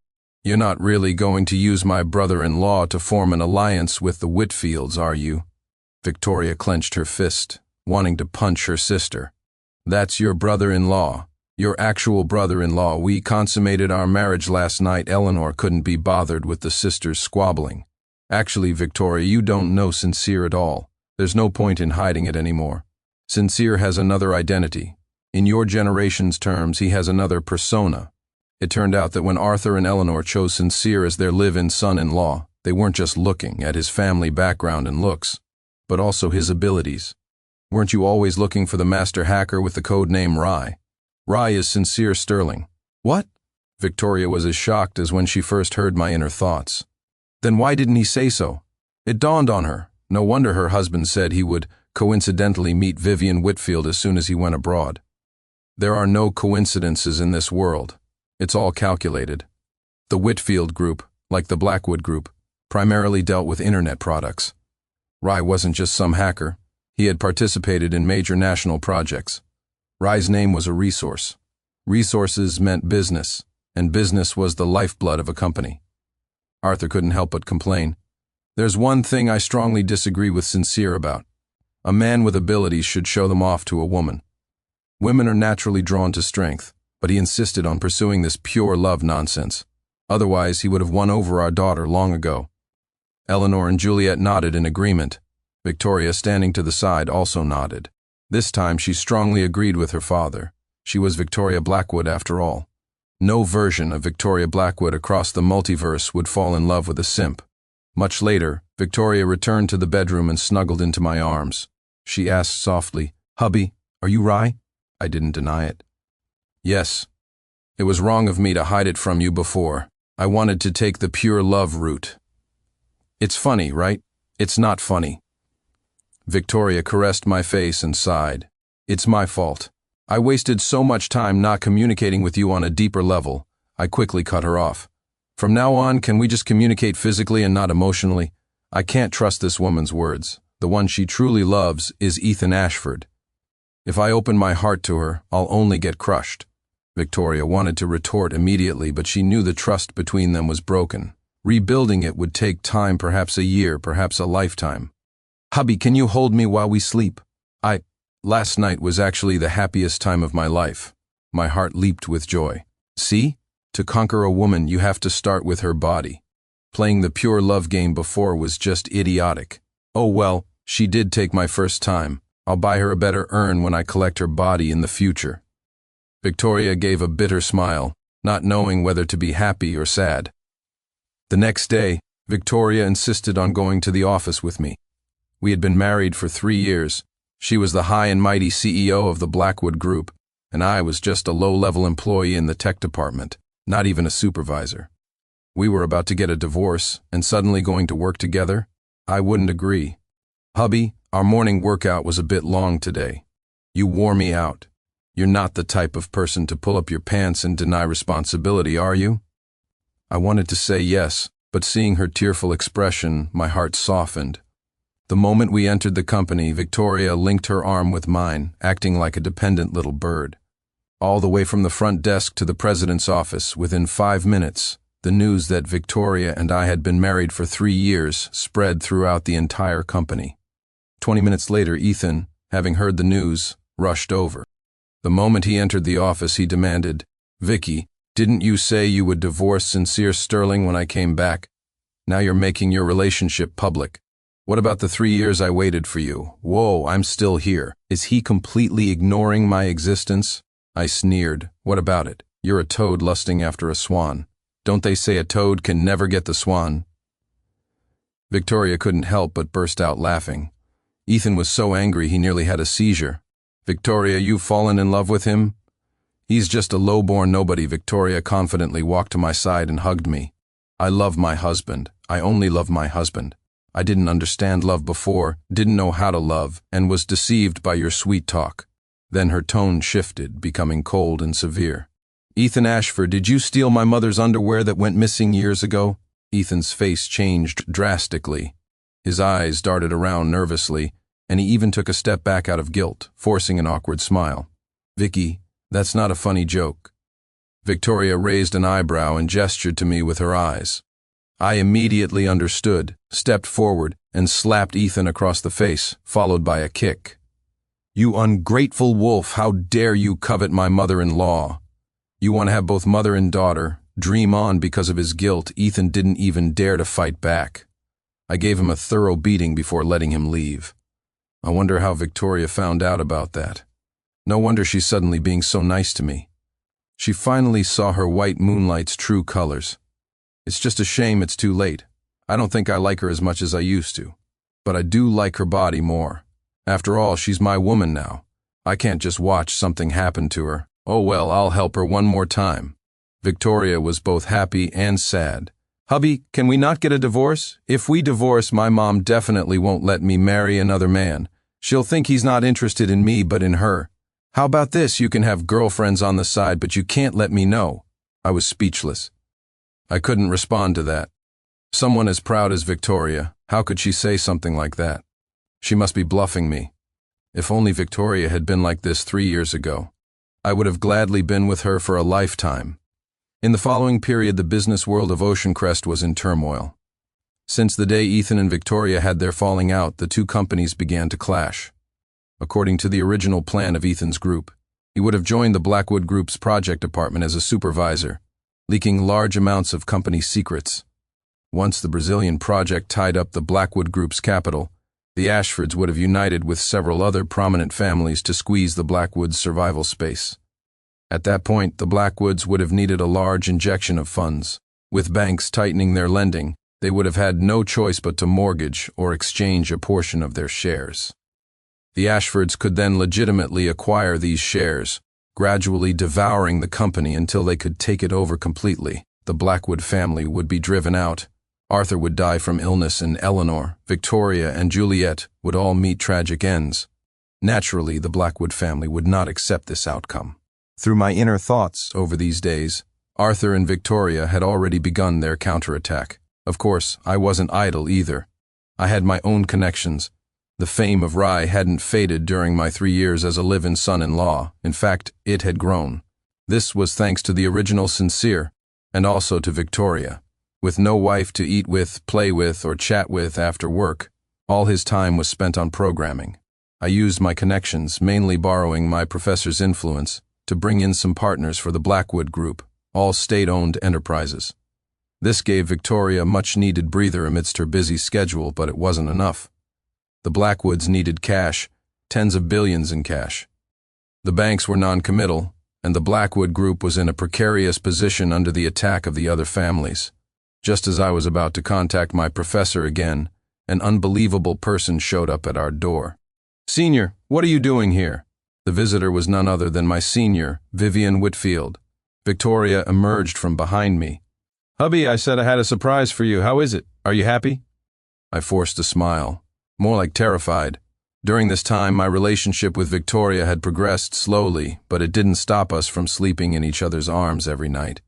You're not really going to use my brother-in-law to form an alliance with the Whitfields, are you? Victoria clenched her fist, wanting to punch her sister. That's your brother-in-law. Your actual brother-in-law. We consummated our marriage last night. Eleanor couldn't be bothered with the sisters squabbling. Actually, Victoria, you don't know Sincere at all. There's no point in hiding it anymore. Sincere has another identity. In your generation's terms, he has another persona. It turned out that when Arthur and Eleanor chose Sincere as their live-in son-in-law, they weren't just looking at his family background and looks, but also his abilities. Weren't you always looking for the master hacker with the code name Rye? Rye is Sincere Sterling. What? Victoria was as shocked as when she first heard my inner thoughts. Then why didn't he say so? It dawned on her. No wonder her husband said he would coincidentally meet Vivian Whitfield as soon as he went abroad. There are no coincidences in this world. It's all calculated. The Whitfield group, like the Blackwood group, primarily dealt with internet products. Rye wasn't just some hacker. He had participated in major national projects. Rye's name was a resource. Resources meant business, and business was the lifeblood of a company. Arthur couldn't help but complain. There's one thing I strongly disagree with Sincere about. A man with abilities should show them off to a woman. Women are naturally drawn to strength, but he insisted on pursuing this pure love nonsense. Otherwise, he would have won over our daughter long ago. Eleanor and Juliet nodded in agreement. Victoria, standing to the side, also nodded. This time she strongly agreed with her father. She was Victoria Blackwood after all. No version of Victoria Blackwood across the multiverse would fall in love with a simp. Much later, Victoria returned to the bedroom and snuggled into my arms. She asked softly, "Hubby, are you Rye?" I didn't deny it. "Yes. It was wrong of me to hide it from you before. I wanted to take the pure love route." It's funny, right? It's not funny. Victoria caressed my face and sighed. It's my fault. I wasted so much time not communicating with you on a deeper level. I quickly cut her off. From now on, can we just communicate physically and not emotionally? I can't trust this woman's words. The one she truly loves is Ethan Ashford. If I open my heart to her, I'll only get crushed. Victoria wanted to retort immediately, but she knew the trust between them was broken. Rebuilding it would take time, perhaps a year, perhaps a lifetime. "Hubby, can you hold me while we sleep?" Last night was actually the happiest time of my life. My heart leaped with joy. See? To conquer a woman, you have to start with her body. Playing the pure love game before was just idiotic. Oh well, she did take my first time. I'll buy her a better urn when I collect her body in the future. Victoria gave a bitter smile, not knowing whether to be happy or sad. The next day, Victoria insisted on going to the office with me. We had been married for 3 years. She was the high and mighty CEO of the Blackwood Group, and I was just a low-level employee in the tech department, not even a supervisor. We were about to get a divorce, and suddenly going to work together? I wouldn't agree. "Hubby, our morning workout was a bit long today. You wore me out. You're not the type of person to pull up your pants and deny responsibility, are you?" I wanted to say yes, but seeing her tearful expression, my heart softened. The moment we entered the company, Victoria linked her arm with mine, acting like a dependent little bird. All the way from the front desk to the president's office, within 5 minutes, The news that Victoria and I had been married for 3 years spread throughout the entire company. 20 minutes later, Ethan, having heard the news, rushed over. The moment he entered the office, he demanded, "Vicky, didn't you say you would divorce Sincere Sterling when I came back? Now you're making your relationship public. What about the 3 years I waited for you? Whoa, I'm still here. Is he completely ignoring my existence?" I sneered. "What about it? You're a toad lusting after a swan. Don't they say a toad can never get the swan?" Victoria couldn't help but burst out laughing. Ethan was so angry he nearly had a seizure. "Victoria, you've fallen in love with him?" "He's just a low-born nobody." Victoria confidently walked to my side and hugged me. "I love my husband. I only love my husband. I didn't understand love before, didn't know how to love, and was deceived by your sweet talk." Then her tone shifted, becoming cold and severe. "Ethan Ashford, did you steal my mother's underwear that went missing years ago?" Ethan's face changed drastically. His eyes darted around nervously, and he even took a step back out of guilt, forcing an awkward smile. "Vicky, that's not a funny joke." Victoria raised an eyebrow and gestured to me with her eyes. I immediately understood, stepped forward, and slapped Ethan across the face, followed by a kick. "You ungrateful wolf, how dare you covet my mother-in-law? You want to have both mother and daughter. Dream on." Because of his guilt, Ethan didn't even dare to fight back. I gave him a thorough beating before letting him leave. I wonder how Victoria found out about that. No wonder she's suddenly being so nice to me. She finally saw her white moonlight's true colors. It's just a shame it's too late. I don't think I like her as much as I used to. But I do like her body more. After all, she's my woman now. I can't just watch something happen to her. Oh well, I'll help her one more time. Victoria was both happy and sad. "Hubby, can we not get a divorce? If we divorce, my mom definitely won't let me marry another man. She'll think he's not interested in me but in her. How about this? You can have girlfriends on the side, but you can't let me know." I was speechless. I couldn't respond to that. Someone as proud as Victoria, how could she say something like that? She must be bluffing me. If only Victoria had been like this 3 years ago. I would have gladly been with her for a lifetime. In the following period, the business world of Oceancrest was in turmoil. Since the day Ethan and Victoria had their falling out, the two companies began to clash. According to the original plan of Ethan's group, he would have joined the Blackwood Group's project department as a supervisor, leaking large amounts of company secrets. Once the Brazilian project tied up the Blackwood Group's capital, the Ashfords would have united with several other prominent families to squeeze the Blackwoods' survival space. At that point, the Blackwoods would have needed a large injection of funds. With banks tightening their lending, they would have had no choice but to mortgage or exchange a portion of their shares. The Ashfords could then legitimately acquire these shares, gradually devouring the company until they could take it over completely. The Blackwood family would be driven out. Arthur would die from illness, and Eleanor, Victoria, and Juliet would all meet tragic ends. Naturally, the Blackwood family would not accept this outcome. Through my inner thoughts over these days, Arthur and Victoria had already begun their counterattack. Of course, I wasn't idle either. I had my own connections. The fame of Rye hadn't faded during my 3 years as a live-in son-in-law. In fact, it had grown. This was thanks to the original Sincere, and also to Victoria. With no wife to eat with, play with, or chat with after work, all his time was spent on programming. I used my connections, mainly borrowing my professor's influence, to bring in some partners for the Blackwood Group, all state-owned enterprises. This gave Victoria a much-needed breather amidst her busy schedule, but it wasn't enough. The Blackwoods needed cash, tens of billions in cash. The banks were non-committal, and the Blackwood Group was in a precarious position under the attack of the other families. Just as I was about to contact my professor again, an unbelievable person showed up at our door. "Senior, what are you doing here?" The visitor was none other than my senior, Vivian Whitfield. Victoria emerged from behind me. "Hubby, I said I had a surprise for you. How is it? Are you happy?" I forced a smile, more like terrified. During this time, my relationship with Victoria had progressed slowly, but it didn't stop us from sleeping in each other's arms every night.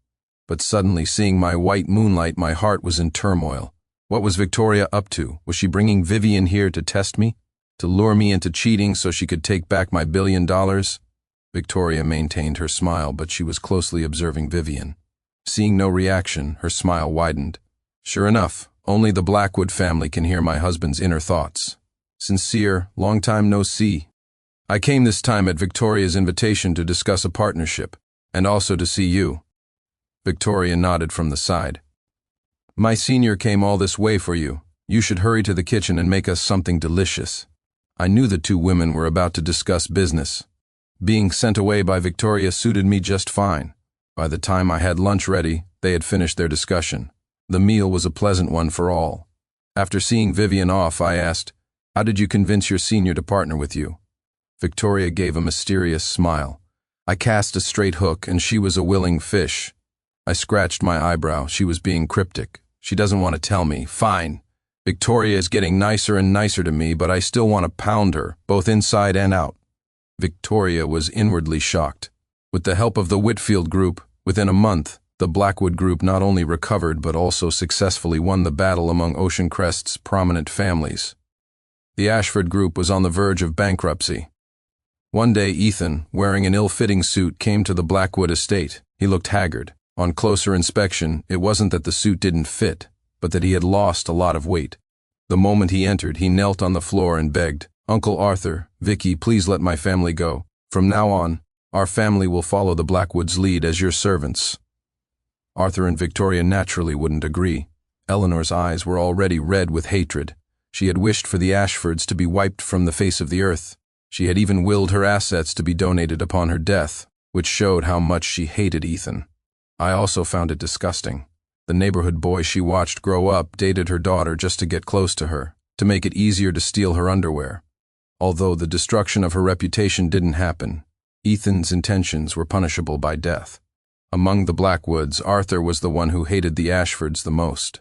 But suddenly, seeing my white moonlight, my heart was in turmoil. What was Victoria up to? Was she bringing Vivian here to test me? To lure me into cheating so she could take back my $1 billion? Victoria maintained her smile, but she was closely observing Vivian. Seeing no reaction, her smile widened. Sure enough, only the Blackwood family can hear my husband's inner thoughts. Sincere, long time no see. I came this time at Victoria's invitation to discuss a partnership, and also to see you. Victoria nodded from the side. My senior came all this way for you. You should hurry to the kitchen and make us something delicious. I knew the two women were about to discuss business. Being sent away by Victoria suited me just fine. By the time I had lunch ready, they had finished their discussion. The meal was a pleasant one for all. After seeing Vivian off, I asked, "How did you convince your senior to partner with you?" Victoria gave a mysterious smile. I cast a straight hook, and she was a willing fish. I scratched my eyebrow. She was being cryptic. She doesn't want to tell me. Fine. Victoria is getting nicer and nicer to me, but I still want to pound her, both inside and out. Victoria was inwardly shocked. With the help of the Whitfield Group, within a month, the Blackwood Group not only recovered but also successfully won the battle among Ocean Crest's prominent families. The Ashford Group was on the verge of bankruptcy. One day Ethan, wearing an ill-fitting suit, came to the Blackwood estate. He looked haggard. On closer inspection, it wasn't that the suit didn't fit, but that he had lost a lot of weight. The moment he entered, he knelt on the floor and begged, "Uncle Arthur, Vicky, please let my family go. From now on, our family will follow the Blackwood's lead as your servants." Arthur and Victoria naturally wouldn't agree. Eleanor's eyes were already red with hatred. She had wished for the Ashfords to be wiped from the face of the earth. She had even willed her assets to be donated upon her death, which showed how much she hated Ethan. I also found it disgusting. The neighborhood boy she watched grow up dated her daughter just to get close to her, to make it easier to steal her underwear. Although the destruction of her reputation didn't happen, Ethan's intentions were punishable by death. Among the Blackwoods, Arthur was the one who hated the Ashfords the most.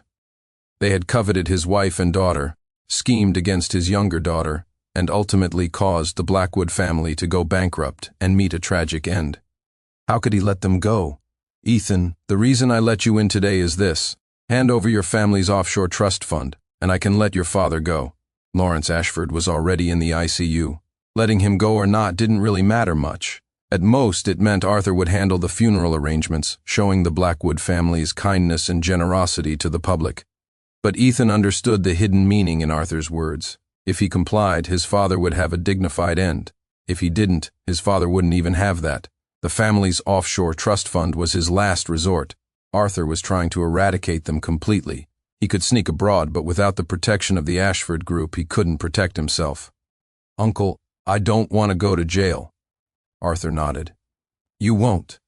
They had coveted his wife and daughter, schemed against his younger daughter, and ultimately caused the Blackwood family to go bankrupt and meet a tragic end. How could he let them go? "Ethan, the reason I let you in today is this. Hand over your family's offshore trust fund, and I can let your father go." Lawrence Ashford was already in the ICU. Letting him go or not didn't really matter much. At most, it meant Arthur would handle the funeral arrangements, showing the Blackwood family's kindness and generosity to the public. But Ethan understood the hidden meaning in Arthur's words. If he complied, his father would have a dignified end. If he didn't, his father wouldn't even have that. The family's offshore trust fund was his last resort. Arthur was trying to eradicate them completely. He could sneak abroad, but without the protection of the Ashford Group, he couldn't protect himself. "Uncle, I don't want to go to jail." Arthur nodded. "You won't."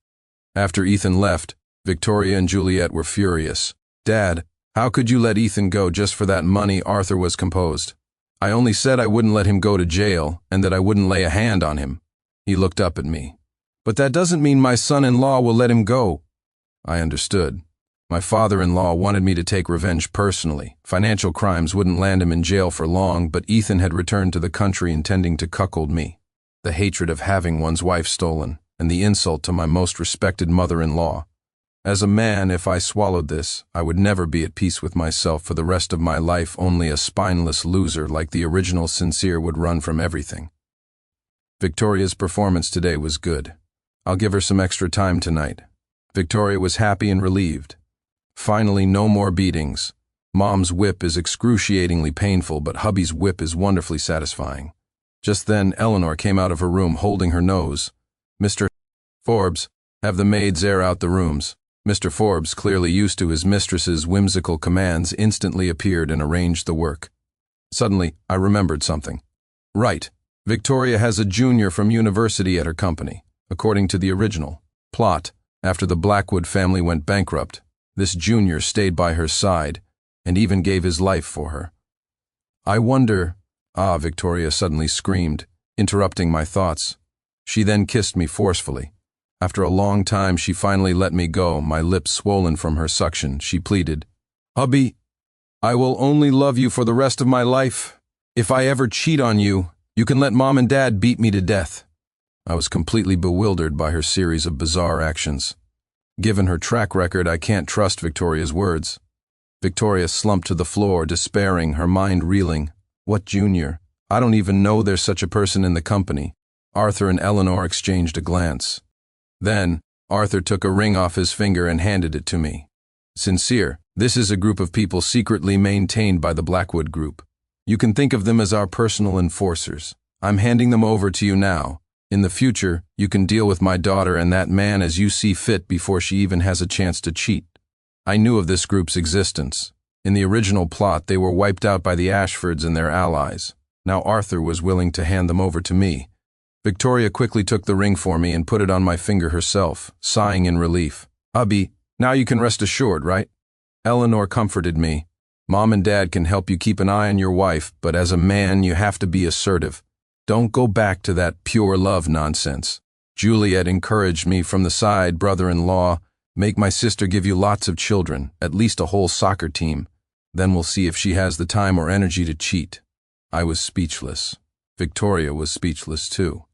After Ethan left, Victoria and Juliet were furious. "Dad, how could you let Ethan go just for that money?" Arthur was composed. "I only said I wouldn't let him go to jail and that I wouldn't lay a hand on him." He looked up at me. "But that doesn't mean my son-in-law will let him go." I understood. My father-in-law wanted me to take revenge personally. Financial crimes wouldn't land him in jail for long, but Ethan had returned to the country intending to cuckold me. The hatred of having one's wife stolen, and the insult to my most respected mother-in-law. As a man, if I swallowed this, I would never be at peace with myself for the rest of my life. Only a spineless loser like the original Sincere would run from everything. Victoria's performance today was good. I'll give her some extra time tonight. Victoria was happy and relieved. Finally, no more beatings. Mom's whip is excruciatingly painful, but hubby's whip is wonderfully satisfying. Just then, Eleanor came out of her room holding her nose. "Mr. Forbes, have the maids air out the rooms." Mr. Forbes, clearly used to his mistress's whimsical commands, instantly appeared and arranged the work. Suddenly, I remembered something. Right, Victoria has a junior from university at her company. According to the original plot, after the Blackwood family went bankrupt, this junior stayed by her side and even gave his life for her. I wonder... Ah, Victoria suddenly screamed, interrupting my thoughts. She then kissed me forcefully. After a long time, she finally let me go, my lips swollen from her suction. She pleaded, "Hubby, I will only love you for the rest of my life. If I ever cheat on you, you can let Mom and Dad beat me to death." I was completely bewildered by her series of bizarre actions. Given her track record, I can't trust Victoria's words. Victoria slumped to the floor, despairing, her mind reeling. What junior? I don't even know there's such a person in the company. Arthur and Eleanor exchanged a glance. Then, Arthur took a ring off his finger and handed it to me. Sincere, this is a group of people secretly maintained by the Blackwood Group. You can think of them as our personal enforcers. I'm handing them over to you now. In the future, you can deal with my daughter and that man as you see fit before she even has a chance to cheat. I knew of this group's existence. In the original plot, they were wiped out by the Ashfords and their allies. Now Arthur was willing to hand them over to me. Victoria quickly took the ring for me and put it on my finger herself, sighing in relief. "Hubby, now you can rest assured, right?" Eleanor comforted me. "Mom and Dad can help you keep an eye on your wife, but as a man, you have to be assertive. Don't go back to that pure love nonsense." Juliet encouraged me from the side, brother-in-law, "Make my sister give you lots of children, at least a whole soccer team. Then we'll see if she has the time or energy to cheat." I was speechless. Victoria was speechless too.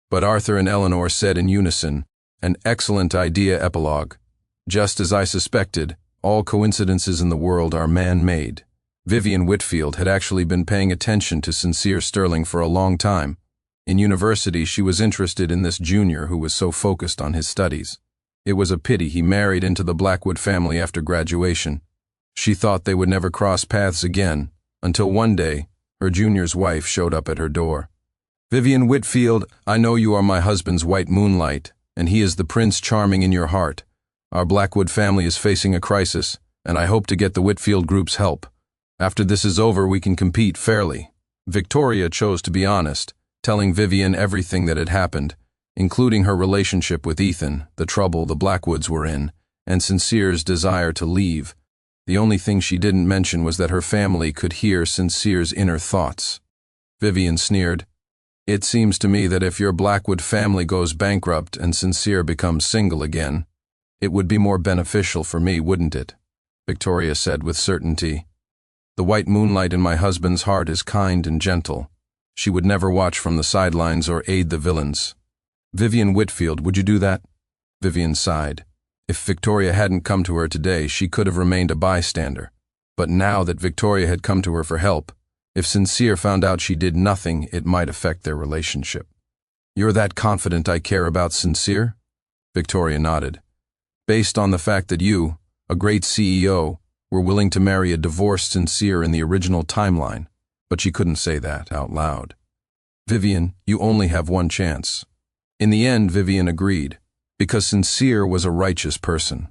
But Arthur and Eleanor said in unison, "An excellent idea." Epilogue. Just as I suspected, all coincidences in the world are man-made. Vivian Whitfield had actually been paying attention to Sincere Sterling for a long time. In university, she was interested in this junior who was so focused on his studies. It was a pity he married into the Blackwood family after graduation. She thought they would never cross paths again, until one day, her junior's wife showed up at her door. "Vivian Whitfield, I know you are my husband's white moonlight, and he is the Prince Charming in your heart. Our Blackwood family is facing a crisis, and I hope to get the Whitfield Group's help. After this is over, we can compete fairly." Victoria chose to be honest, telling Vivian everything that had happened, including her relationship with Ethan, the trouble the Blackwoods were in, and Sincere's desire to leave. The only thing she didn't mention was that her family could hear Sincere's inner thoughts. Vivian sneered, "It seems to me that if your Blackwood family goes bankrupt and Sincere becomes single again, it would be more beneficial for me, wouldn't it?" Victoria said with certainty. "The white moonlight in my husband's heart is kind and gentle. She would never watch from the sidelines or aid the villains." "Vivian Whitfield, would you do that?" Vivian sighed. If Victoria hadn't come to her today, she could have remained a bystander. But now that Victoria had come to her for help, if Sincere found out she did nothing, it might affect their relationship. "You're that confident I care about Sincere?" Victoria nodded. "Based on the fact that you, a great CEO, were willing to marry a divorced Sincere in the original timeline," but she couldn't say that out loud. "Vivian, you only have one chance." In the end, Vivian agreed, because Sincere was a righteous person.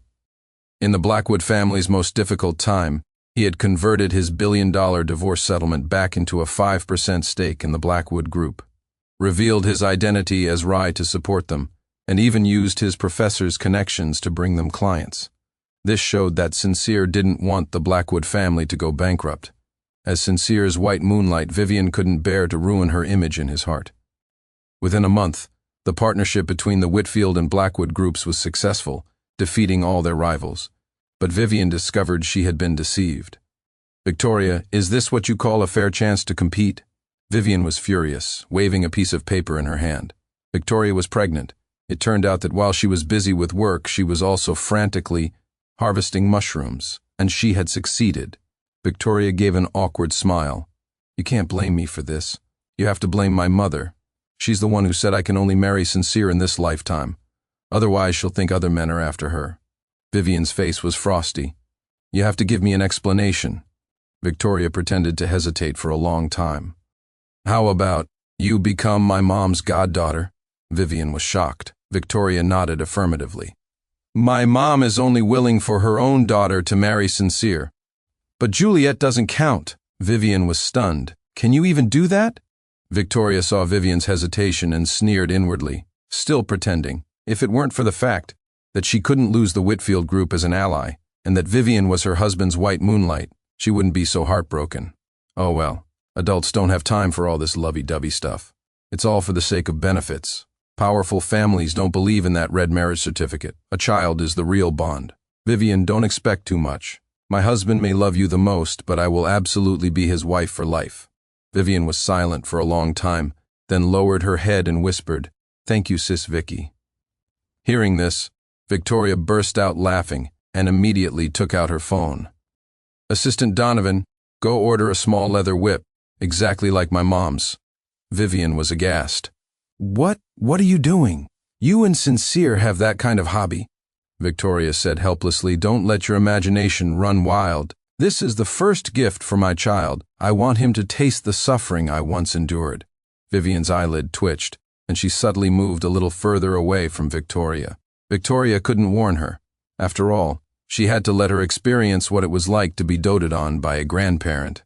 In the Blackwood family's most difficult time, he had converted his billion-dollar divorce settlement back into a 5% stake in the Blackwood Group, revealed his identity as Rye to support them, and even used his professor's connections to bring them clients. This showed that Sincere didn't want the Blackwood family to go bankrupt. As Sincere's white moonlight, Vivian couldn't bear to ruin her image in his heart. Within a month, the partnership between the Whitfield and Blackwood groups was successful, defeating all their rivals. But Vivian discovered she had been deceived. "Victoria, is this what you call a fair chance to compete?" Vivian was furious, waving a piece of paper in her hand. Victoria was pregnant. It turned out that while she was busy with work, she was also frantically harvesting mushrooms, and she had succeeded. Victoria gave an awkward smile. "You can't blame me for this. You have to blame my mother. She's the one who said I can only marry Sincere in this lifetime. Otherwise, she'll think other men are after her." Vivian's face was frosty. "You have to give me an explanation." Victoria pretended to hesitate for a long time. "How about, you become my mom's goddaughter?" Vivian was shocked. Victoria nodded affirmatively. "My mom is only willing for her own daughter to marry Sincere." "But Juliet doesn't count." Vivian was stunned. "Can you even do that?" Victoria saw Vivian's hesitation and sneered inwardly, still pretending, if it weren't for the fact that she couldn't lose the Whitfield group as an ally, and that Vivian was her husband's white moonlight, she wouldn't be so heartbroken. Oh well, adults don't have time for all this lovey-dovey stuff. It's all for the sake of benefits. Powerful families don't believe in that red marriage certificate. A child is the real bond. Vivian, don't expect too much. My husband may love you the most, but I will absolutely be his wife for life." Vivian was silent for a long time, then lowered her head and whispered, "Thank you, Sis Vicky." Hearing this, Victoria burst out laughing and immediately took out her phone. "Assistant Donovan, go order a small leather whip, exactly like my mom's." Vivian was aghast. What are you doing?" You and Sincere have that kind of hobby, Victoria said helplessly. Don't let your imagination run wild. This is the first gift for my child. I want him to taste the suffering I once endured. Vivian's eyelid twitched, and she subtly moved a little further away from Victoria. Victoria couldn't warn her. After all, she had to let her experience what it was like to be doted on by a grandparent.